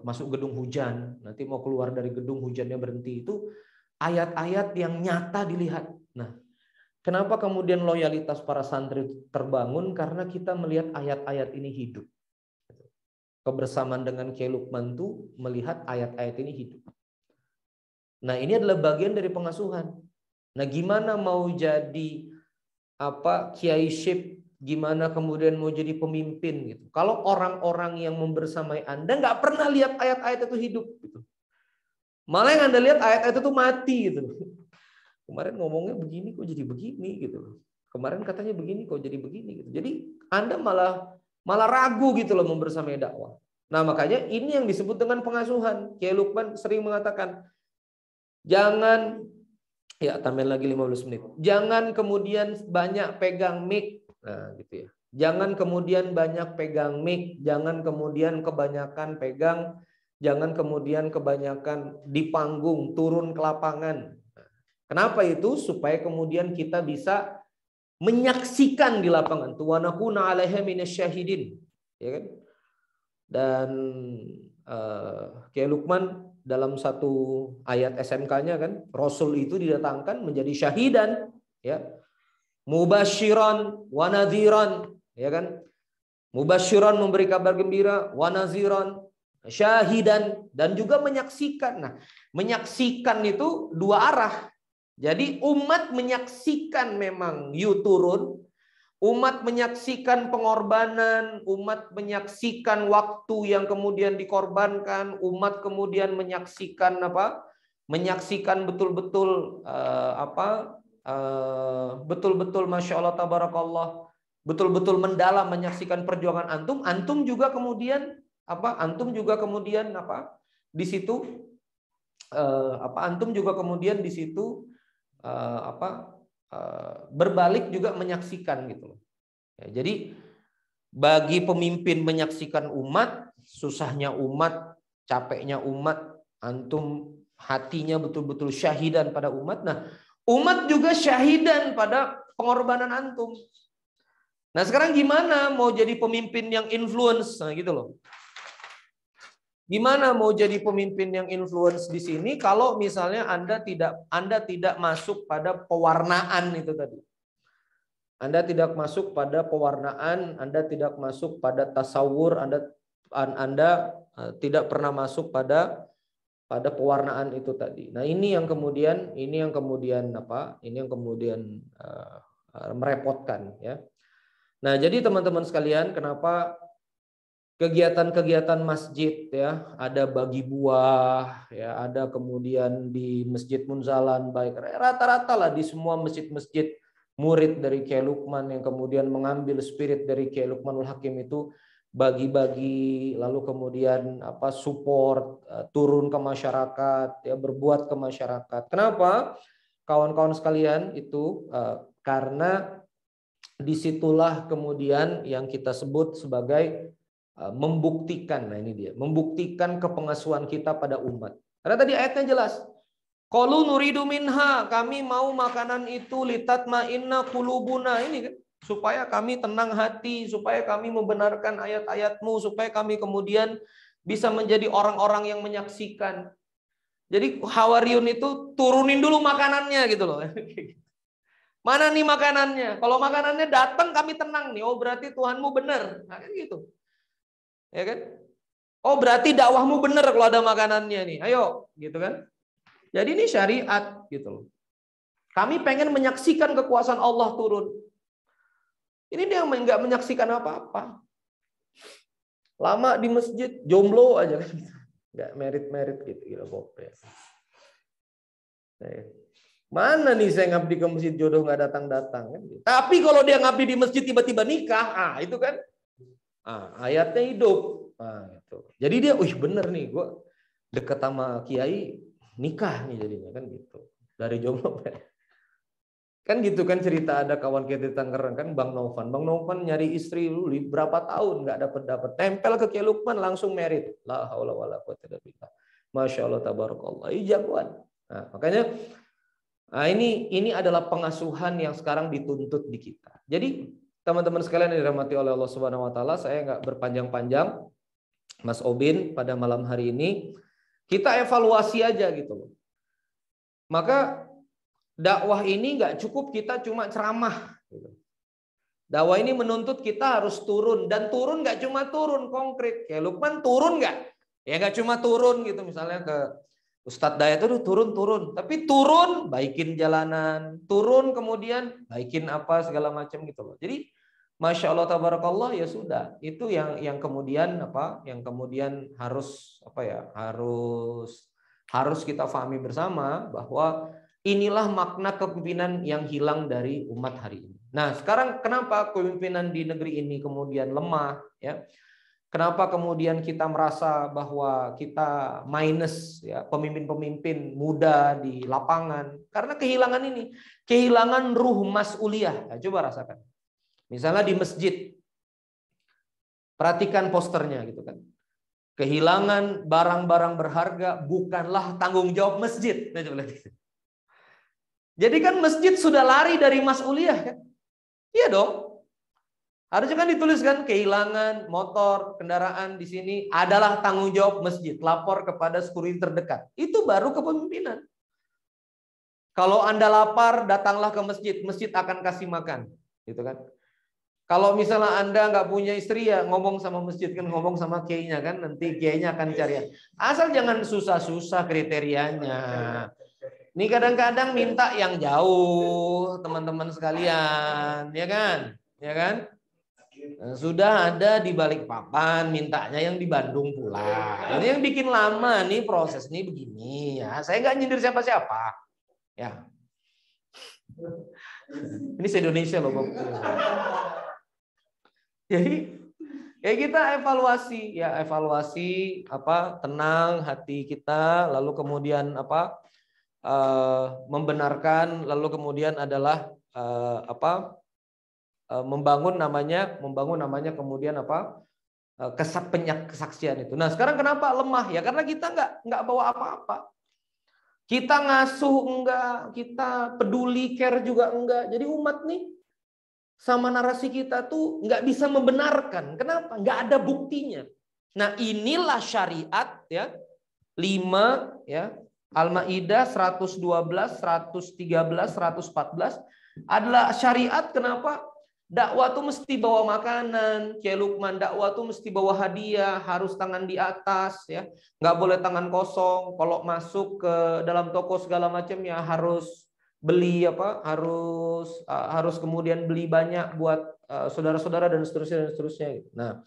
masuk gedung hujan, nanti mau keluar dari gedung hujannya berhenti. Itu ayat-ayat yang nyata dilihat. Nah, kenapa kemudian loyalitas para santri terbangun? Karena kita melihat ayat-ayat ini hidup. Kebersamaan dengan Kiai Luqman itu melihat ayat-ayat ini hidup. Nah, ini adalah bagian dari pengasuhan. Nah, gimana mau jadi kiaiship, gimana kemudian mau jadi pemimpin gitu. Kalau orang-orang yang membersamai Anda nggak pernah lihat ayat-ayat itu hidup gitu. Malah yang Anda lihat ayat-ayat itu mati gitu. Kemarin ngomongnya begini kok jadi begini gitu. Kemarin katanya begini kok jadi begini gitu. Jadi Anda malah ragu gitu loh membersamai dakwah. Nah, makanya ini yang disebut dengan pengasuhan. Kiai Luqman sering mengatakan, jangan, ya tambahin lagi 15 menit. Jangan kemudian banyak pegang mic. Nah, gitu ya. Jangan kemudian banyak pegang mic, jangan kemudian kebanyakan pegang, jangan kemudian kebanyakan di panggung, turun ke lapangan. Kenapa itu? Supaya kemudian kita bisa menyaksikan di lapangan. Wa nakuna 'alaiha minasyahidin. Ya kan? Dan Kiai Luqman dalam satu ayat SMK-nya kan, Rasul itu didatangkan menjadi syahidan, ya. Mubasyiran wa nadhiran, ya kan? Mubasyiran memberi kabar gembira, wa nadhiran syahidan, dan juga menyaksikan. Nah, menyaksikan itu dua arah. Jadi umat menyaksikan memang turun. Umat menyaksikan pengorbanan, umat menyaksikan waktu yang kemudian dikorbankan, umat kemudian menyaksikan menyaksikan betul-betul betul-betul Masya Allah Tabarakallah, betul-betul mendalam menyaksikan perjuangan antum. Antum juga kemudian di situ antum juga kemudian di situ berbalik juga menyaksikan gitu loh. Ya, jadi bagi pemimpin menyaksikan umat, susahnya umat, capeknya umat, antum hatinya betul-betul syahidan pada umat. Nah, umat juga syahidan pada pengorbanan antum. Nah, sekarang gimana mau jadi pemimpin yang influence? Nah, gitu loh. Gimana mau jadi pemimpin yang influence di sini kalau misalnya Anda tidak masuk pada pewarnaan itu tadi. Anda tidak masuk pada pewarnaan, Anda tidak masuk pada tasawur, Anda tidak pernah masuk pada pewarnaan itu tadi. Nah, ini yang kemudian merepotkan, ya. Nah, jadi teman-teman sekalian, kenapa kegiatan-kegiatan masjid, ya, ada bagi buah, ya, ada kemudian di Masjid Munzalan, baik rata-rata lah di semua masjid-masjid murid dari Kiai Luqman yang kemudian mengambil spirit dari Kiai Luqmanul Hakim itu bagi-bagi, lalu kemudian support, turun ke masyarakat, ya, berbuat ke masyarakat. Kenapa? Kawan-kawan sekalian, itu karena disitulah kemudian yang kita sebut sebagai membuktikan. Nah, ini dia, membuktikan kepengasuhan kita pada umat. Karena tadi ayatnya jelas, qalu nuridu minha, kami mau makanan itu litatma'inna qulubuna, ini kan, supaya kami tenang hati, supaya kami membenarkan ayat-ayatmu, supaya kami kemudian bisa menjadi orang-orang yang menyaksikan. Jadi Hawariyun itu turunin dulu makanannya gitu loh. Mana nih makanannya? Kalau makanannya datang kami tenang nih. Oh, berarti Tuhanmu benar. Nah, kan gitu. Ya kan? Oh, berarti dakwahmu benar kalau ada makanannya nih. Ayo, gitu kan? Jadi ini syariat gitu loh. Kami pengen menyaksikan kekuasaan Allah turun. Ini dia yang nggak menyaksikan apa-apa. Lama di masjid, jomblo aja kan. Nggak merit-merit gitu. Mana nih saya ngabdi ke masjid jodoh nggak datang-datang kan? Tapi kalau dia ngabdi di masjid tiba-tiba nikah, itu kan ayatnya hidup. Gitu. Jadi dia, bener nih, gue deket sama kiai nikah nih jadinya kan gitu. Dari jomblo kan gitu kan cerita, ada kawan kita di Tangerang kan, Bang Novan nyari istri lu berapa tahun nggak dapat, tempel ke Kiai Luqman langsung merit. La haula wala quwwata illa billah. Masya Allah tabarakallah. Jagoan. Nah, makanya ini adalah pengasuhan yang sekarang dituntut di kita. Jadi teman-teman sekalian yang dirahmati oleh Allah Subhanahu wa taala, saya nggak berpanjang-panjang, Mas Obin, pada malam hari ini kita evaluasi aja gitu loh. Maka dakwah ini nggak cukup kita cuma ceramah. Dakwah ini menuntut kita harus turun, dan turun nggak cuma turun konkret. Kayak Lukman turun nggak? Ya nggak cuma turun gitu, misalnya ke Ustadz Dayat itu turun, tapi turun baikin jalanan, turun kemudian baikin apa segala macam gitu loh. Jadi Masya Allah tabarakallah, ya sudah, itu yang kemudian yang kemudian harus harus kita pahami bersama, bahwa inilah makna kepemimpinan yang hilang dari umat hari ini. Nah, sekarang kenapa kepemimpinan di negeri ini kemudian lemah, ya? Kenapa kemudian kita merasa bahwa kita minus, ya, pemimpin-pemimpin muda di lapangan? Karena kehilangan ini, kehilangan ruh mas'uliyah. Nah, coba rasakan. Misalnya di masjid, perhatikan posternya gitu kan. Kehilangan barang-barang berharga bukanlah tanggung jawab masjid. Nah, coba lihat. Jadi kan masjid sudah lari dari mas'uliyah kan? Iya dong. Harusnya kan dituliskan kehilangan motor, kendaraan di sini adalah tanggung jawab masjid. Lapor kepada security terdekat. Itu baru kepemimpinan. Kalau Anda lapar, datanglah ke masjid. Masjid akan kasih makan. Gitu kan. Kalau misalnya Anda nggak punya istri, ya ngomong sama masjid, kan ngomong sama kiainya kan. Nanti kiainya akan cari. Asal jangan susah-susah kriterianya. Ini kadang-kadang minta yang jauh, teman-teman sekalian. Ya kan? Ya kan? Sudah ada di Balikpapan, mintanya yang di Bandung pula. Ini yang bikin lama nih proses ini begini ya. Saya nggak nyindir siapa-siapa. Ya. Ini se-Indonesia loh, Bang. Jadi ya kita evaluasi tenang hati kita, lalu kemudian membenarkan, lalu kemudian adalah membangun namanya kemudian kesaksian itu. Nah, sekarang kenapa lemah? Ya karena kita nggak bawa apa-apa. Kita ngasuh enggak, kita peduli care juga enggak. Jadi umat nih sama narasi kita tuh nggak bisa membenarkan. Kenapa? Nggak ada buktinya. Nah, inilah syariat ya 5 ya, Al-Maidah 112, 113, 114 adalah syariat. Kenapa? Dakwah tuh mesti bawa makanan, kayak Lukman, dakwah tuh mesti bawa hadiah, harus tangan di atas ya, nggak boleh tangan kosong. Kalau masuk ke dalam toko segala macam ya harus beli harus kemudian beli banyak buat saudara-saudara dan seterusnya. Nah,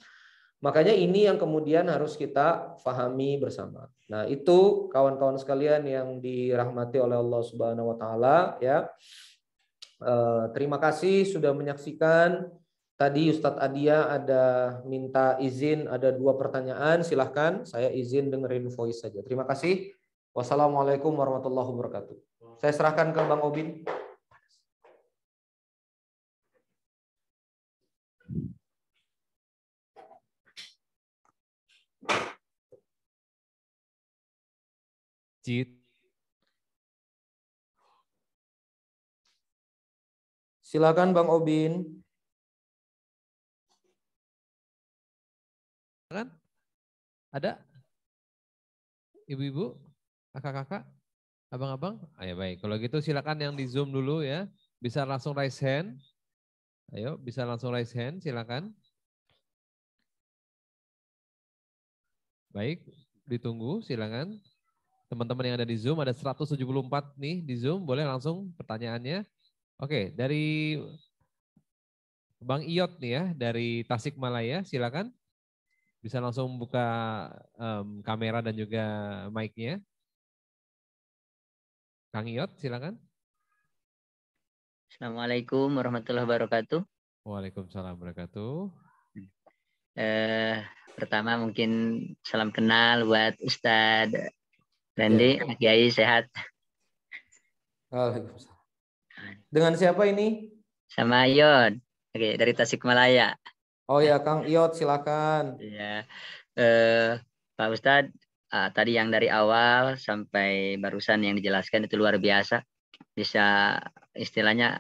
makanya ini yang kemudian harus kita pahami bersama. Nah, itu kawan-kawan sekalian yang dirahmati oleh Allah Subhanahu wa taala ya. Terima kasih sudah menyaksikan. Tadi Ustadz Adia ada minta izin, ada 2 pertanyaan. Silahkan, saya izin dengerin voice saja. Terima kasih. Wassalamualaikum warahmatullahi wabarakatuh. Saya serahkan ke Bang Obin. Cid. Silakan Bang Obin. Kan? Ada? Ibu-ibu, kakak-kakak, abang-abang? Ayo baik. Kalau gitu silakan yang di Zoom dulu ya. Bisa langsung raise hand. Ayo, bisa langsung raise hand, silakan. Baik, ditunggu, silakan. Teman-teman yang ada di Zoom, ada 174 nih di Zoom, boleh langsung pertanyaannya. Oke, dari Bang Iyot nih ya, dari Tasikmalaya, silakan. Bisa langsung buka kamera dan juga mic-nya. Kang Iyot, silakan. Assalamualaikum warahmatullahi wabarakatuh. Waalaikumsalam warahmatullahi wabarakatuh. Pertama mungkin salam kenal buat Ustadz Randy, Pak Kiai sehat. Waalaikumsalam. Dengan siapa ini? Sama Yod. Oke, dari Tasikmalaya. Oh ya, Kang Iyot silakan. Ya, Pak Ustadz, tadi yang dari awal sampai barusan yang dijelaskan itu luar biasa. Bisa istilahnya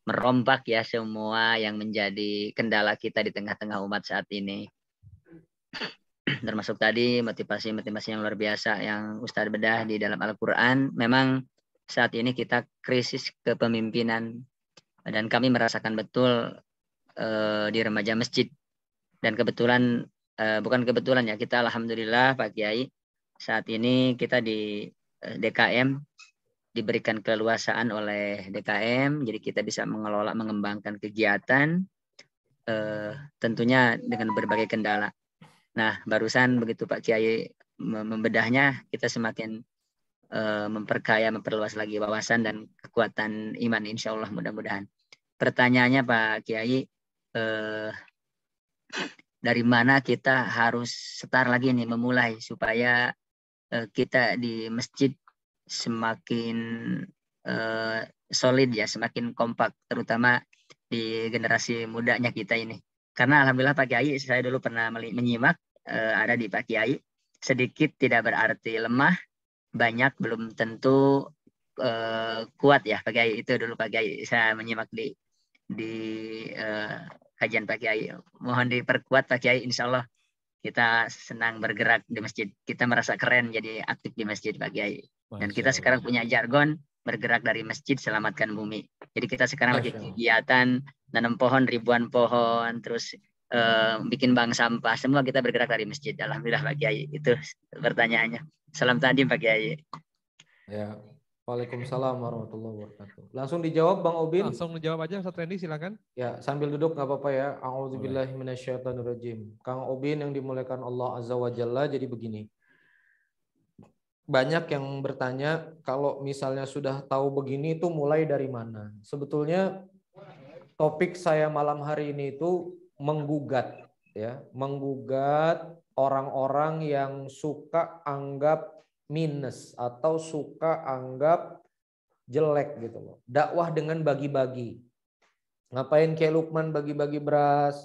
merombak ya semua yang menjadi kendala kita di tengah-tengah umat saat ini. Termasuk tadi motivasi-motivasi yang luar biasa yang Ustadz bedah di dalam Al-Quran. Memang saat ini kita krisis kepemimpinan dan kami merasakan betul di remaja masjid. Dan kebetulan, bukan kebetulan ya, kita alhamdulillah Pak Kiai, saat ini kita di DKM diberikan keleluasaan oleh DKM, jadi kita bisa mengelola, mengembangkan kegiatan, tentunya dengan berbagai kendala. Nah, barusan begitu Pak Kiai membedahnya, kita semakin memperkaya, memperluas lagi wawasan dan kekuatan iman, insya Allah mudah-mudahan. Pertanyaannya Pak Kiai, dari mana kita harus start lagi nih, memulai supaya kita di masjid semakin solid ya, semakin kompak, terutama di generasi mudanya kita ini. Karena alhamdulillah Pak Kiai, saya dulu pernah menyimak, ada di Pak Kiai, sedikit tidak berarti lemah, banyak belum tentu kuat ya Pak Kiai. Itu dulu Pak Kiai, saya menyimak di kajian Pak Kiai. Mohon diperkuat Pak Kiai, insya Allah kita senang bergerak di masjid. Kita merasa keren jadi aktif di masjid Pak Kiai. Dan kita sekarang punya jargon bergerak dari masjid selamatkan bumi. Jadi kita sekarang lagi kegiatan nanam pohon, ribuan pohon, terus bikin bank sampah, semua kita bergerak dari masjid. Alhamdulillah Pak Kiai. Itu pertanyaannya. Salam takdim Pak Kiai. Ya. Waalaikumsalam warahmatullahi wabarakatuh. Langsung dijawab Bang Obin. Langsung dijawab aja Ustaz Randy, silakan. Ya, sambil duduk nggak apa-apa ya. A'udzubillahi minasyaitonirrajim. Kang Obin yang dimuliakan Allah Azza wa Jalla, jadi begini. Banyak yang bertanya kalau misalnya sudah tahu begini itu mulai dari mana? Sebetulnya topik saya malam hari ini itu menggugat ya, menggugat orang-orang yang suka anggap minus atau suka anggap jelek gitu loh. Dakwah dengan bagi-bagi. Ngapain kayak Lukman bagi-bagi beras,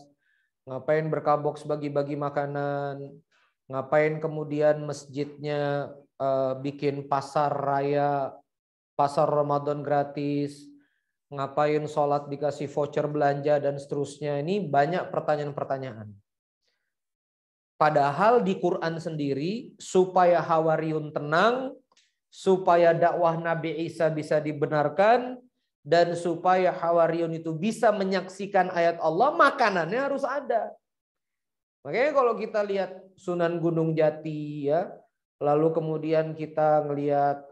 ngapain berkaboks bagi-bagi makanan, ngapain kemudian masjidnya bikin pasar raya, pasar Ramadan gratis, ngapain sholat dikasih voucher belanja dan seterusnya. Ini banyak pertanyaan-pertanyaan. Padahal di Quran sendiri supaya Hawariyun tenang, supaya dakwah Nabi Isa bisa dibenarkan, dan supaya Hawariyun itu bisa menyaksikan ayat Allah, makanannya harus ada. Makanya kalau kita lihat Sunan Gunung Jati ya, lalu kemudian kita ngelihat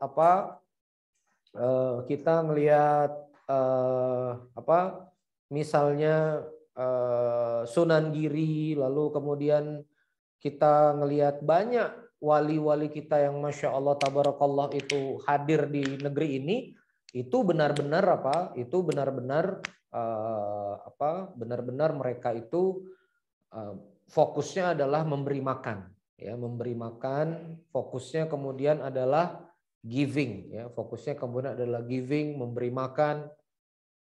misalnya Sunan Giri, lalu kemudian kita ngelihat banyak wali-wali kita yang Masya Allah tabarakallah itu hadir di negeri ini, itu benar-benar benar-benar mereka itu fokusnya adalah memberi makan ya, memberi makan, fokusnya kemudian adalah giving ya, fokusnya kemudian adalah giving, memberi makan.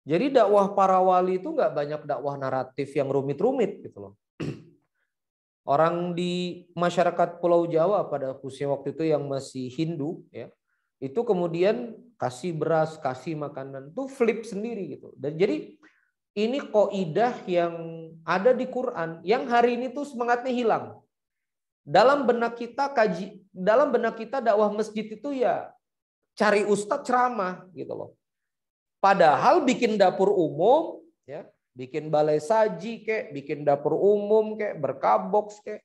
Jadi dakwah para wali itu nggak banyak dakwah naratif yang rumit-rumit gitu loh. Orang di masyarakat Pulau Jawa pada khususnya waktu itu yang masih Hindu ya, itu kemudian kasih beras, kasih makanan, itu flip sendiri gitu. Dan jadi ini kaidah yang ada di Quran yang hari ini tuh semangatnya hilang. Dalam benak kita dakwah masjid itu ya cari ustadz ceramah gitu loh. Padahal bikin dapur umum ya, bikin balai saji kek, bikin dapur umum kek, berkaboks kek,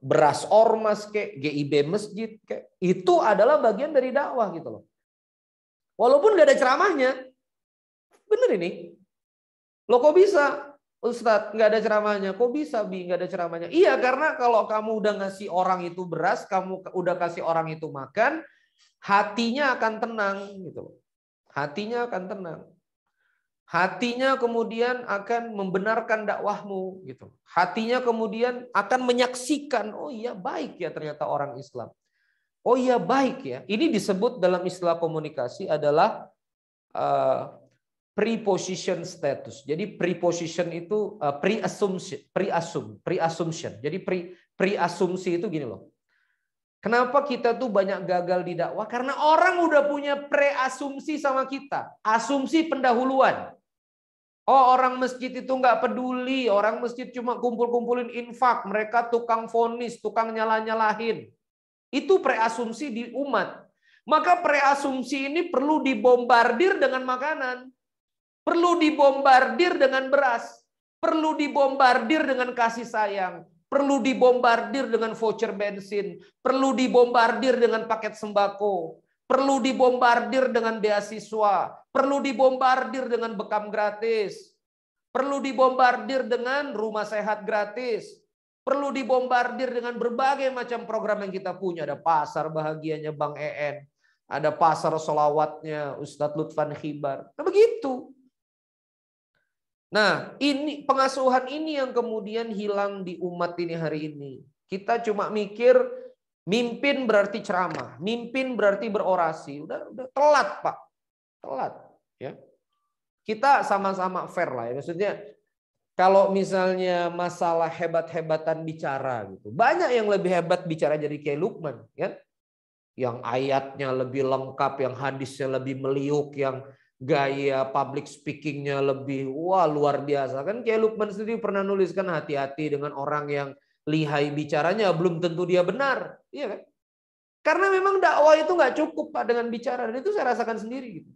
beras ormas kek, GIB masjid kek, itu adalah bagian dari dakwah gitu loh. Walaupun gak ada ceramahnya. Bener ini. Loh kok bisa Ustadz gak ada ceramahnya? Kok bisa Bi gak ada ceramahnya? Iya, karena kalau kamu udah ngasih orang itu beras, kamu udah kasih orang itu makan, hatinya akan tenang gitu loh. Hatinya akan tenang. Hatinya kemudian akan membenarkan dakwahmu gitu. Hatinya kemudian akan menyaksikan, oh iya baik ya ternyata orang Islam. Oh iya baik ya. Ini disebut dalam istilah komunikasi adalah preposition status. Jadi preposition itu pre-assumption. Jadi pre-asumsi itu gini loh. Kenapa kita tuh banyak gagal di dakwah? Karena orang udah punya preasumsi sama kita. Asumsi pendahuluan. Oh, orang masjid itu nggak peduli. Orang masjid cuma kumpul-kumpulin infak. Mereka tukang vonis, tukang nyalah-nyalahin. Itu preasumsi di umat. Maka preasumsi ini perlu dibombardir dengan makanan. Perlu dibombardir dengan beras. Perlu dibombardir dengan kasih sayang. Perlu dibombardir dengan voucher bensin. Perlu dibombardir dengan paket sembako. Perlu dibombardir dengan beasiswa. Perlu dibombardir dengan bekam gratis. Perlu dibombardir dengan rumah sehat gratis. Perlu dibombardir dengan berbagai macam program yang kita punya. Ada pasar bahagianya Bang EN. Ada pasar solawatnya Ustadz Lutfan Khibar. Nah begitu. Nah, ini pengasuhan ini yang kemudian hilang di umat ini hari ini. Kita cuma mikir mimpin berarti ceramah, mimpin berarti berorasi. Udah telat, Pak. Telat, ya. Kita sama-sama fair lah ya. Maksudnya kalau misalnya masalah hebat-hebatan bicara gitu. Banyak yang lebih hebat bicara jadi kayak Lukman, ya. Yang ayatnya lebih lengkap, yang hadisnya lebih meliuk, yang gaya public speakingnya lebih luar biasa. Kan kayak Lukman sendiri pernah nuliskan hati-hati dengan orang yang lihai bicaranya, belum tentu dia benar. Iya kan? Karena memang dakwah itu nggak cukup Pak dengan bicara. Dan itu saya rasakan sendiri. Gitu.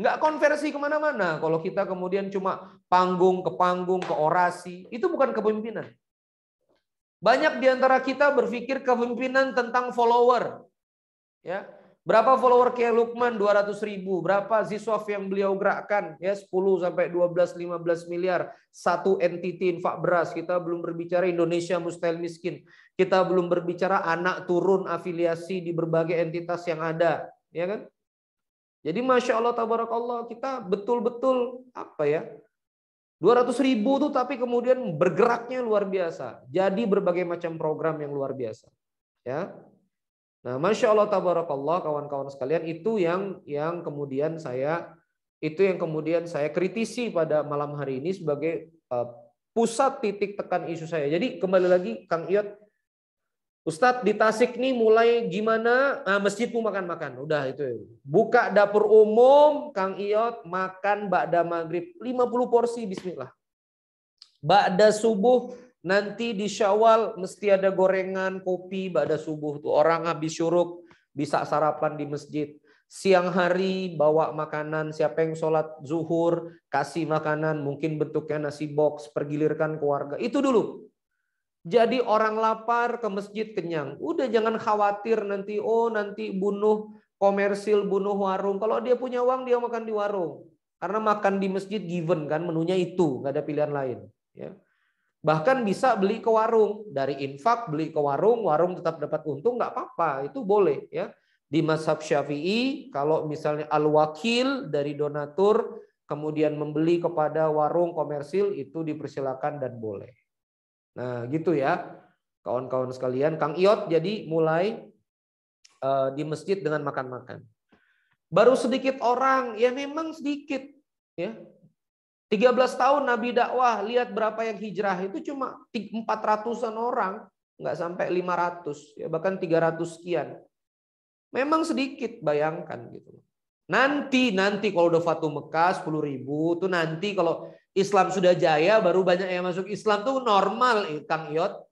Nggak konversi kemana-mana. Kalau kita kemudian cuma panggung, ke orasi. Itu bukan kepemimpinan. Banyak di antara kita berpikir kepemimpinan tentang follower. Ya, berapa follower kayak Lukman 200.000, berapa Ziswaf yang beliau gerakkan ya 10 sampai 12 15 miliar satu entity infak beras. Kita belum berbicara Indonesia mustahil miskin. Kita belum berbicara anak turun afiliasi di berbagai entitas yang ada, ya kan? Jadi Masya Allah tabarakallah kita betul-betul apa ya? 200.000 tuh tapi kemudian bergeraknya luar biasa. Jadi berbagai macam program yang luar biasa. Ya. Nah, Masya Allah tabarakallah kawan-kawan sekalian itu yang kemudian saya kritisi pada malam hari ini sebagai pusat titik tekan isu saya. Jadi kembali lagi Kang Iyot, Ustadz di Tasik nih mulai gimana? Masjidmu makan-makan. Udah itu. Buka dapur umum Kang Iyot makan ba'da maghrib 50 porsi bismillah. Ba'da subuh nanti di Syawal mesti ada gorengan, kopi, ba'da subuh tuh orang habis syuruk bisa sarapan di masjid. Siang hari bawa makanan, siapa yang sholat zuhur kasih makanan, mungkin bentuknya nasi box, pergilirkan keluarga. Itu dulu. Jadi orang lapar ke masjid kenyang. Udah jangan khawatir nanti nanti bunuh komersil, bunuh warung. Kalau dia punya uang dia makan di warung. Karena makan di masjid given kan menunya itu, nggak ada pilihan lain. Ya. Bahkan bisa beli ke warung, dari infak beli ke warung, warung tetap dapat untung, nggak apa-apa, itu boleh ya. Di mazhab Syafi'i kalau misalnya al-wakil dari donatur kemudian membeli kepada warung komersil itu dipersilakan dan boleh. Nah gitu ya kawan-kawan sekalian. Kang Iyot jadi mulai di masjid dengan makan-makan. Baru sedikit orang, ya memang sedikit ya. 13 tahun Nabi dakwah, lihat berapa yang hijrah itu cuma 400-an orang, nggak sampai 500, ya bahkan 300 sekian. Memang sedikit, bayangkan gitu. Nanti kalau udah Fatu Mekah 10.000 tuh nanti kalau Islam sudah jaya baru banyak yang masuk Islam tuh normal, Kang Iyot.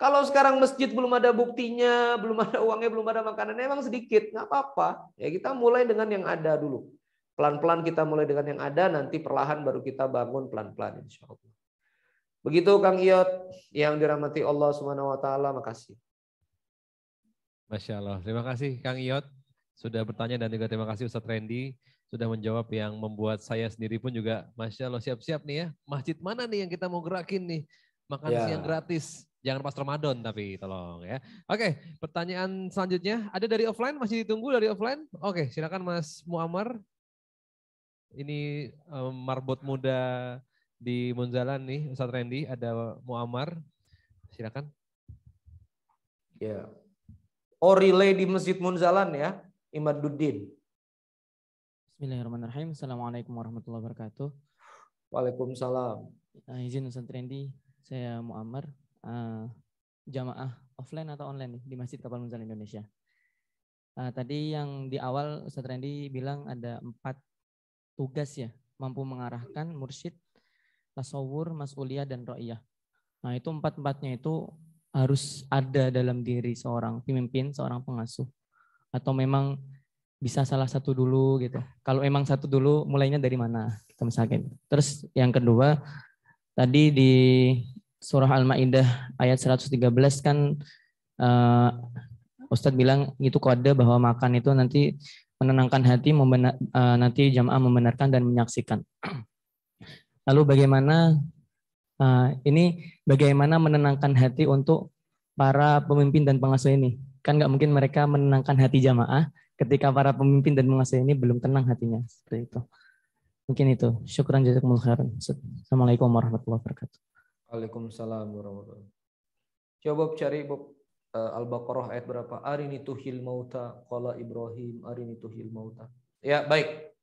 Kalau sekarang masjid belum ada buktinya, belum ada uangnya, belum ada makanan, memang sedikit, nggak apa-apa. Ya kita mulai dengan yang ada dulu. Pelan-pelan kita mulai dengan yang ada, nanti perlahan baru kita bangun pelan-pelan insya Allah. Begitu Kang Iyot yang dirahmati Allah Subhanahu wa taala, makasih. Masya Allah. Terima kasih Kang Iyot sudah bertanya dan juga terima kasih Ustadz Randy sudah menjawab yang membuat saya sendiri pun juga Masya Allah siap-siap nih ya. Masjid mana nih yang kita mau gerakin nih? Makan siang gratis. Jangan pas Ramadan tapi tolong ya. Oke, pertanyaan selanjutnya ada dari offline, masih ditunggu dari offline. Oke, silakan Mas Muammar. Ini marbot muda di Munzalan nih, Ustadz Randy, ada Muammar. Silakan. Ya. Relay di Masjid Munzalan ya, Imaduddin. Bismillahirrahmanirrahim. Assalamualaikum warahmatullahi wabarakatuh. Waalaikumsalam. Izin Ustadz Randy, saya Muammar, jamaah offline atau online nih di Masjid Kapal Munzal Indonesia. Tadi yang di awal Ustaz Randy bilang ada 4 tugas ya, mampu mengarahkan, mursyid, tasawur, mas'uliyah, dan ro'iyah. Nah itu 4-4-nya itu harus ada dalam diri seorang pemimpin, seorang pengasuh. Atau memang bisa salah satu dulu gitu. Kalau emang satu dulu, mulainya dari mana? Kita misalkan. Terus yang kedua, tadi di surah Al-Maidah ayat 113 kan Ustadz bilang itu kode bahwa makan itu nanti menenangkan hati, nanti jamaah membenarkan dan menyaksikan. Lalu bagaimana bagaimana menenangkan hati untuk para pemimpin dan pengasuh ini? Kan nggak mungkin mereka menenangkan hati jamaah ketika para pemimpin dan pengasuh ini belum tenang hatinya. Seperti itu. Mungkin itu. Syukran jazakumullah khairan. Assalamualaikum warahmatullahi wabarakatuh. Waalaikumsalam warahmatullahi wabarakatuh. Coba cari Al-Baqarah ayat berapa? Arini tuhil mauta qala Ibrahim arini tuhil mauta. Ya, baik.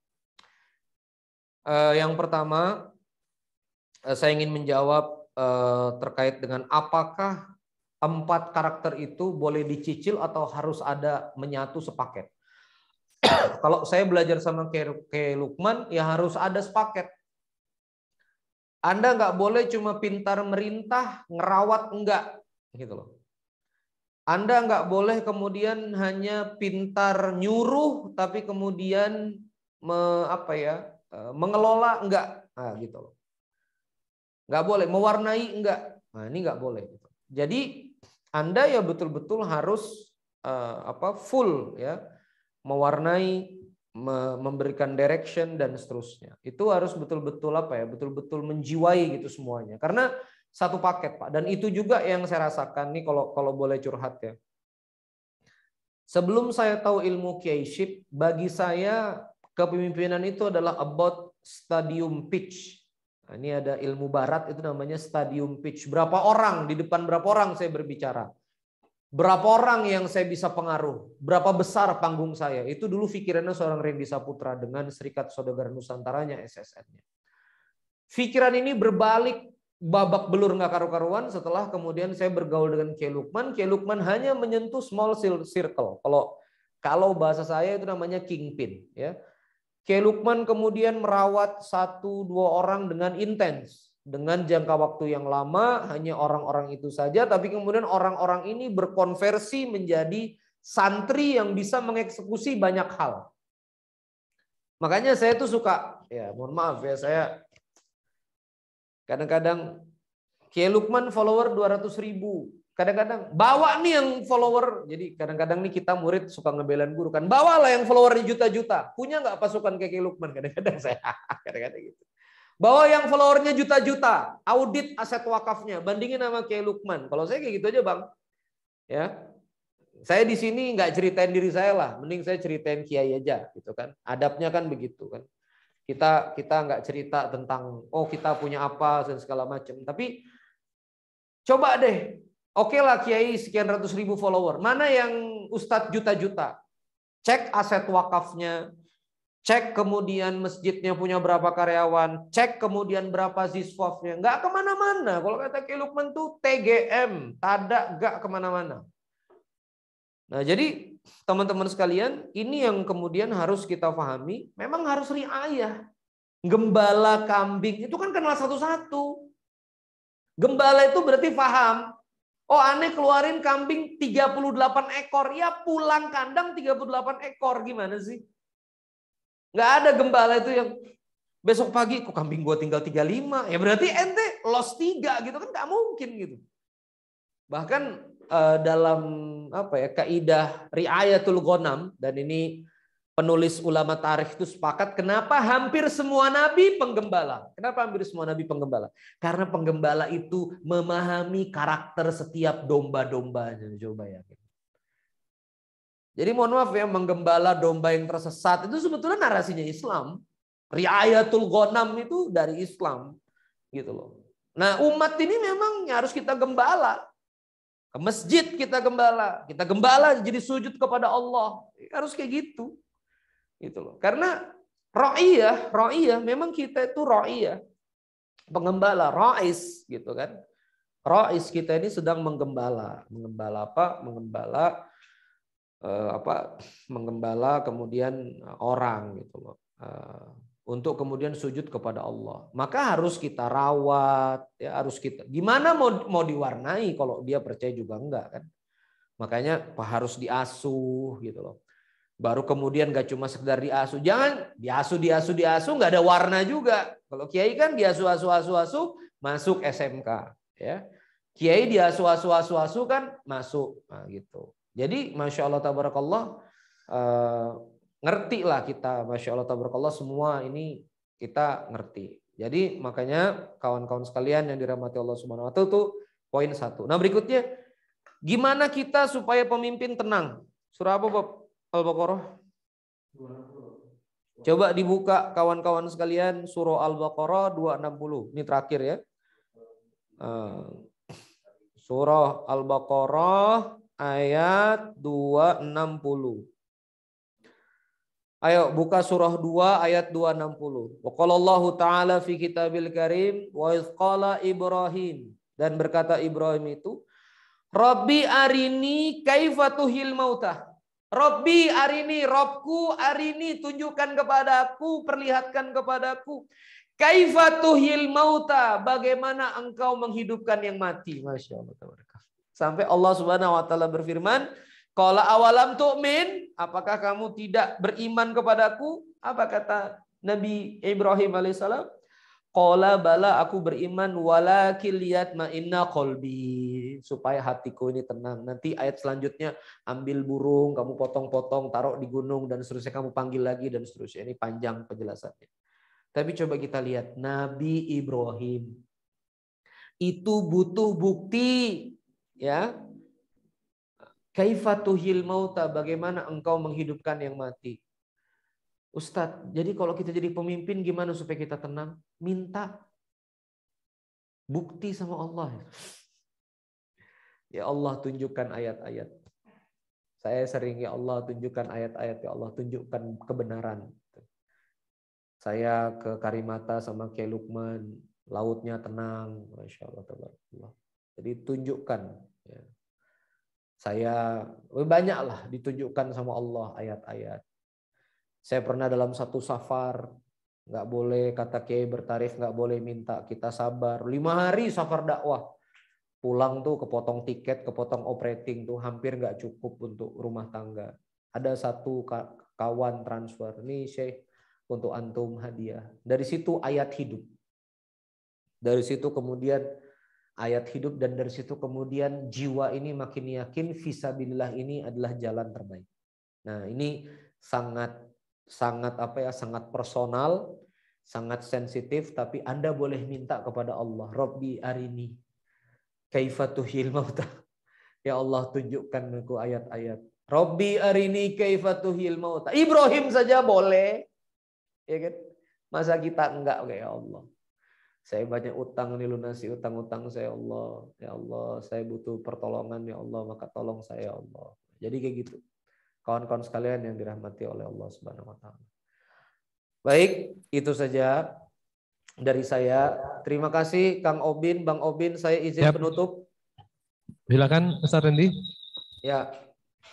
Yang pertama saya ingin menjawab terkait dengan apakah 4 karakter itu boleh dicicil atau harus ada menyatu sepaket. Kalau saya belajar sama kayak Lukman, ya harus ada sepaket. Anda nggak boleh cuma pintar merintah, ngerawat enggak, gitu loh. Anda nggak boleh kemudian hanya pintar nyuruh, tapi kemudian mengelola enggak, nah, gitu loh. Nggak boleh mewarnai enggak, nah ini nggak boleh. Jadi Anda ya betul-betul harus full ya, mewarnai, memberikan direction dan seterusnya. Itu harus betul-betul betul-betul menjiwai gitu semuanya. Karena satu paket, Pak. Dan itu juga yang saya rasakan nih kalau boleh curhat ya. Sebelum saya tahu ilmu kiaiship, bagi saya kepemimpinan itu adalah about stadium pitch. Nah, ini ada ilmu barat itu namanya stadium pitch. Berapa orang, di depan berapa orang saya berbicara. Berapa orang yang saya bisa pengaruh. Berapa besar panggung saya. Itu dulu pikirannya seorang Randy Saputra dengan Serikat Saudagar Nusantaranya SSN-nya. Pikiran ini berbalik babak belur nggak karu-karuan setelah kemudian saya bergaul dengan Kiai Lukman. Kiai Lukman hanya menyentuh small circle. Kalau bahasa saya itu namanya kingpin. Ya. Kiai Lukman kemudian merawat 1-2 orang dengan intens. Dengan jangka waktu yang lama, hanya orang-orang itu saja. Tapi kemudian orang-orang ini berkonversi menjadi santri yang bisa mengeksekusi banyak hal. Makanya saya tuh suka, ya mohon maaf ya, saya kadang-kadang Kiai Lukman follower 200.000. Kadang-kadang bawa nih yang follower. Jadi kadang-kadang nih kita murid suka ngebelain guru kan. Bawalah yang followernya juta-juta. Punya nggak pasukan kayak Kiai Lukman? Kadang-kadang saya kadang-kadang gitu. Bawa yang followernya juta-juta. Audit aset wakafnya. Bandingin sama Kiai Lukman. Kalau saya kayak gitu aja Bang. Ya. Saya di sini nggak ceritain diri saya lah. Mending saya ceritain Kiai aja gitu kan. Adabnya kan begitu kan. Kita nggak cerita tentang kita punya apa dan segala macam. Tapi coba deh. Oke lah Kiai sekian ratus ribu follower. Mana yang Ustadz juta-juta? Cek aset wakafnya. Cek kemudian masjidnya punya berapa karyawan. Cek kemudian berapa ziswafnya. Nggak kemana-mana. Kalau kata Kiai Lukman tuh TGM. Tada nggak kemana-mana. Nah jadi teman-teman sekalian. Ini yang kemudian harus kita pahami. Memang harus riayah. Gembala kambing itu kan kenal satu-satu. Gembala itu berarti paham. Aneh keluarin kambing 38 ekor. Ya pulang kandang 38 ekor. Gimana sih? Nggak ada gembala itu yang besok pagi kok kambing gua tinggal 35. Ya berarti ente loss 3 gitu kan nggak mungkin gitu. Bahkan dalam kaidah riayatul ghanam, dan ini penulis ulama tarikh itu sepakat kenapa hampir semua nabi penggembala. Kenapa hampir semua nabi penggembala? Karena penggembala itu memahami karakter setiap domba-dombanya. Coba ya. Jadi mohon maaf ya, menggembala domba yang tersesat itu sebetulnya narasinya Islam. Riayatul ghanam itu dari Islam. Gitu loh. Nah umat ini memang harus kita gembala. Ke masjid kita gembala. Kita gembala jadi sujud kepada Allah. Harus kayak gitu. Gitu loh. Karena ra'iyah memang kita itu ra'iyah, pengembala, ra'is gitu kan. Rais kita ini sedang menggembala. Menggembala apa? Menggembala kemudian orang gitu loh. Untuk kemudian sujud kepada Allah. Maka harus kita rawat, ya harus kita. Gimana mau diwarnai kalau dia percaya juga enggak kan? Makanya harus diasuh gitu loh. Baru kemudian gak cuma sekedar diasuh. Jangan diasuh nggak ada warna juga. Kalau kiai kan diasuh masuk SMK, ya. Kiai diasuh kan masuk, nah, gitu. Jadi masya Allah tabarakallah, ngerti lah kita, masya Allah tabarakallah, semua ini kita ngerti. Jadi makanya kawan-kawan sekalian yang dirahmati Allah Subhanahu wa Ta'ala, itu poin 1. Nah berikutnya, gimana kita supaya pemimpin tenang? Surah apa Bob? Al-Baqarah. Coba dibuka kawan-kawan sekalian, surah Al-Baqarah 260. Ini terakhir ya. Surah Al-Baqarah ayat 260. Ayo buka surah 2 ayat 260. Wa qala Allahu ta'ala fi kitabil karim wa idz qala Ibrahim, dan berkata Ibrahim itu, Rabbi arini kaifa tuhil mautah. Rabbi arini, Robku arini, tunjukkan kepadaku, perlihatkan kepadaku. Kaifa tuhil mauta, bagaimana engkau menghidupkan yang mati. Masya Allah. Sampai Allah Subhanahu wa Ta'ala berfirman, qala awalam tu'min, apakah kamu tidak beriman kepadaku? Apa kata Nabi Ibrahim alaihissalam? Qala bala, aku beriman, walakin liyatma'inna qalbi, supaya hatiku ini tenang. Nanti ayat selanjutnya, ambil burung, kamu potong-potong, taruh di gunung, dan seterusnya, kamu panggil lagi, dan seterusnya. Ini panjang penjelasannya. Tapi coba kita lihat, Nabi Ibrahim itu butuh bukti, ya. Kaifatuhil mauta, bagaimana engkau menghidupkan yang mati. Ustadz, jadi kalau kita jadi pemimpin gimana supaya kita tenang? Minta bukti sama Allah. Ya Allah, tunjukkan ayat-ayat. Saya sering, ya Allah tunjukkan ayat-ayat, ya Allah tunjukkan kebenaran. Saya ke Karimata sama Kiai Lukman, lautnya tenang, Masya Allah, tabarakallah. Jadi tunjukkan. Ya. Saya banyaklah ditunjukkan sama Allah ayat-ayat. Saya pernah dalam satu safar, nggak boleh kata Kiai bertarif, nggak boleh minta, kita sabar. 5 hari safar dakwah. Pulang tuh kepotong tiket, kepotong operating tuh hampir nggak cukup untuk rumah tangga. Ada satu kawan transfer, nih Syekh untuk antum hadiah. Dari situ ayat hidup. Dari situ kemudian ayat hidup, dan dari situ kemudian jiwa ini makin yakin fisabilillah ini adalah jalan terbaik. Nah, ini sangat sangat personal, sangat sensitif, tapi Anda boleh minta kepada Allah, Rabbi arini kaifa tuhil mauta. Ya Allah, tunjukkan aku ayat-ayat. Rabbi arini kaifa tuhil mauta. Ibrahim saja boleh. Ya kan? Masa kita enggak, ya Allah. Saya banyak utang nih, lunasi utang-utang saya, Allah. Ya Allah, saya butuh pertolongan, ya Allah, maka tolong saya, ya Allah. Jadi kayak gitu. Kawan-kawan sekalian yang dirahmati oleh Allah Subhanahu wa Ta'ala. Baik, itu saja dari saya. Terima kasih Kang Obin, Bang Obin, saya izin penutup. Silakan Ustaz Randy. Ya,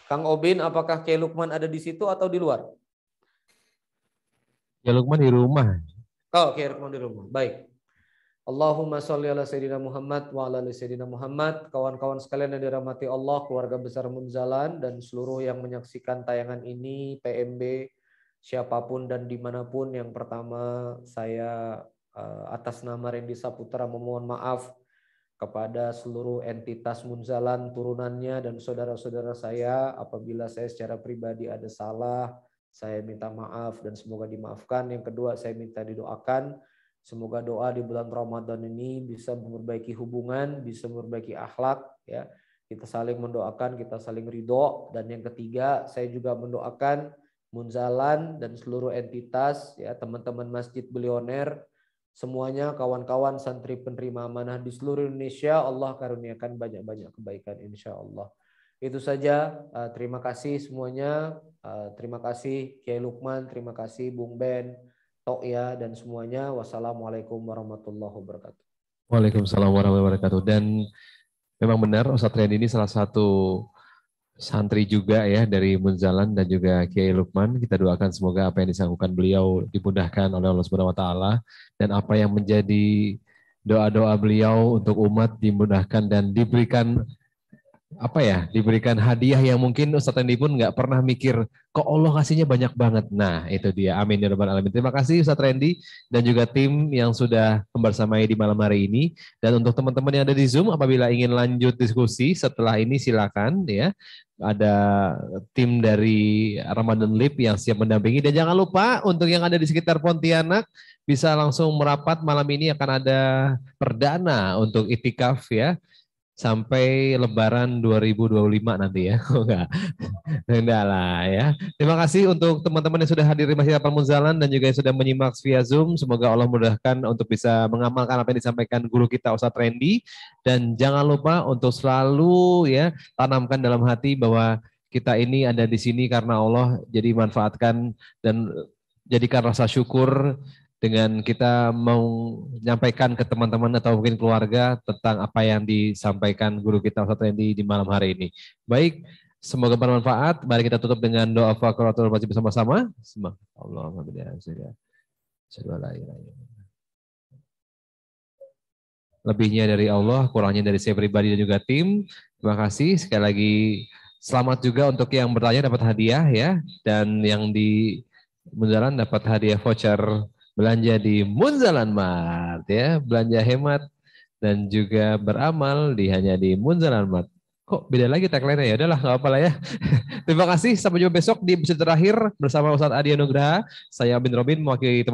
Kang Obin, apakah Kiai Lukman ada di situ atau di luar? Ya Lukman di rumah. Oh, Kiai Lukman di rumah. Baik. Allahumma sholli ala Sayyidina Muhammad wa ala ali Sayyidina Muhammad. Kawan-kawan sekalian yang dirahmati Allah, keluarga besar Munzalan, dan seluruh yang menyaksikan tayangan ini, PMB, siapapun dan dimanapun, yang pertama saya atas nama Randy Saputra memohon maaf kepada seluruh entitas Munzalan, turunannya, dan saudara-saudara saya. Apabila saya secara pribadi ada salah, saya minta maaf dan semoga dimaafkan. Yang kedua, saya minta didoakan. Semoga doa di bulan Ramadan ini bisa memperbaiki hubungan, bisa memperbaiki akhlak, ya. Kita saling mendoakan, kita saling ridho. Dan yang ketiga, saya juga mendoakan Munzalan dan seluruh entitas, ya, teman-teman Masjid Bilioner, semuanya, kawan-kawan santri penerima amanah di seluruh Indonesia, Allah karuniakan banyak-banyak kebaikan insya Allah. Itu saja. Terima kasih semuanya. Terima kasih Kiai Lukman, terima kasih Bung Ben, Tok ya, dan semuanya. Wassalamualaikum warahmatullahi wabarakatuh. Waalaikumsalam warahmatullahi wabarakatuh. Dan memang benar Ustadz Riyandi ini salah satu santri juga ya dari Munzalan dan juga Kiai Lukman. Kita doakan semoga apa yang disanggupkan beliau dimudahkan oleh Allah Subhanahu wa taala dan apa yang menjadi doa-doa beliau untuk umat dimudahkan dan diberikan diberikan hadiah yang mungkin Ustadz Riyandi pun nggak pernah mikir kok Allah kasihnya banyak banget. Nah itu dia, amin ya rabbal alamin. Terima kasih Ustadz Riyandi dan juga tim yang sudah membersamai di malam hari ini. Dan untuk teman-teman yang ada di Zoom, apabila ingin lanjut diskusi setelah ini silakan ya. Ada tim dari Ramadan Lip yang siap mendampingi. Dan jangan lupa untuk yang ada di sekitar Pontianak bisa langsung merapat malam ini, akan ada perdana untuk itikaf ya. Sampai Lebaran 2025 nanti ya. Enggak. Enggak lah ya. Terima kasih untuk teman-teman yang sudah hadir di Masjid Al-Munzalan dan juga yang sudah menyimak via Zoom. Semoga Allah mudahkan untuk bisa mengamalkan apa yang disampaikan guru kita Ustadz Riyandi. Dan jangan lupa untuk selalu ya tanamkan dalam hati bahwa kita ini ada di sini karena Allah. Jadi manfaatkan dan jadikan rasa syukur dengan kita mau menyampaikan ke teman-teman atau mungkin keluarga tentang apa yang disampaikan guru kita Ustadz Riyandi di malam hari ini. Baik, semoga bermanfaat. Mari kita tutup dengan doa fakaratul majid bersama-sama. Allahumma lebihnya dari Allah, kurangnya dari saya pribadi dan juga tim. Terima kasih. Sekali lagi selamat juga untuk yang bertanya dapat hadiah ya. Dan yang di Munzalan dapat hadiah voucher belanja di Munzalan Mart ya, belanja hemat dan juga beramal hanya di Munzalan Mart. Kok beda lagi tagline-nya? Ya udahlah, nggak apa-apa lah ya. Terima kasih, sampai jumpa besok di episode terakhir bersama Ustadz Adi Anugraha. Saya Bin Robin mewakili teman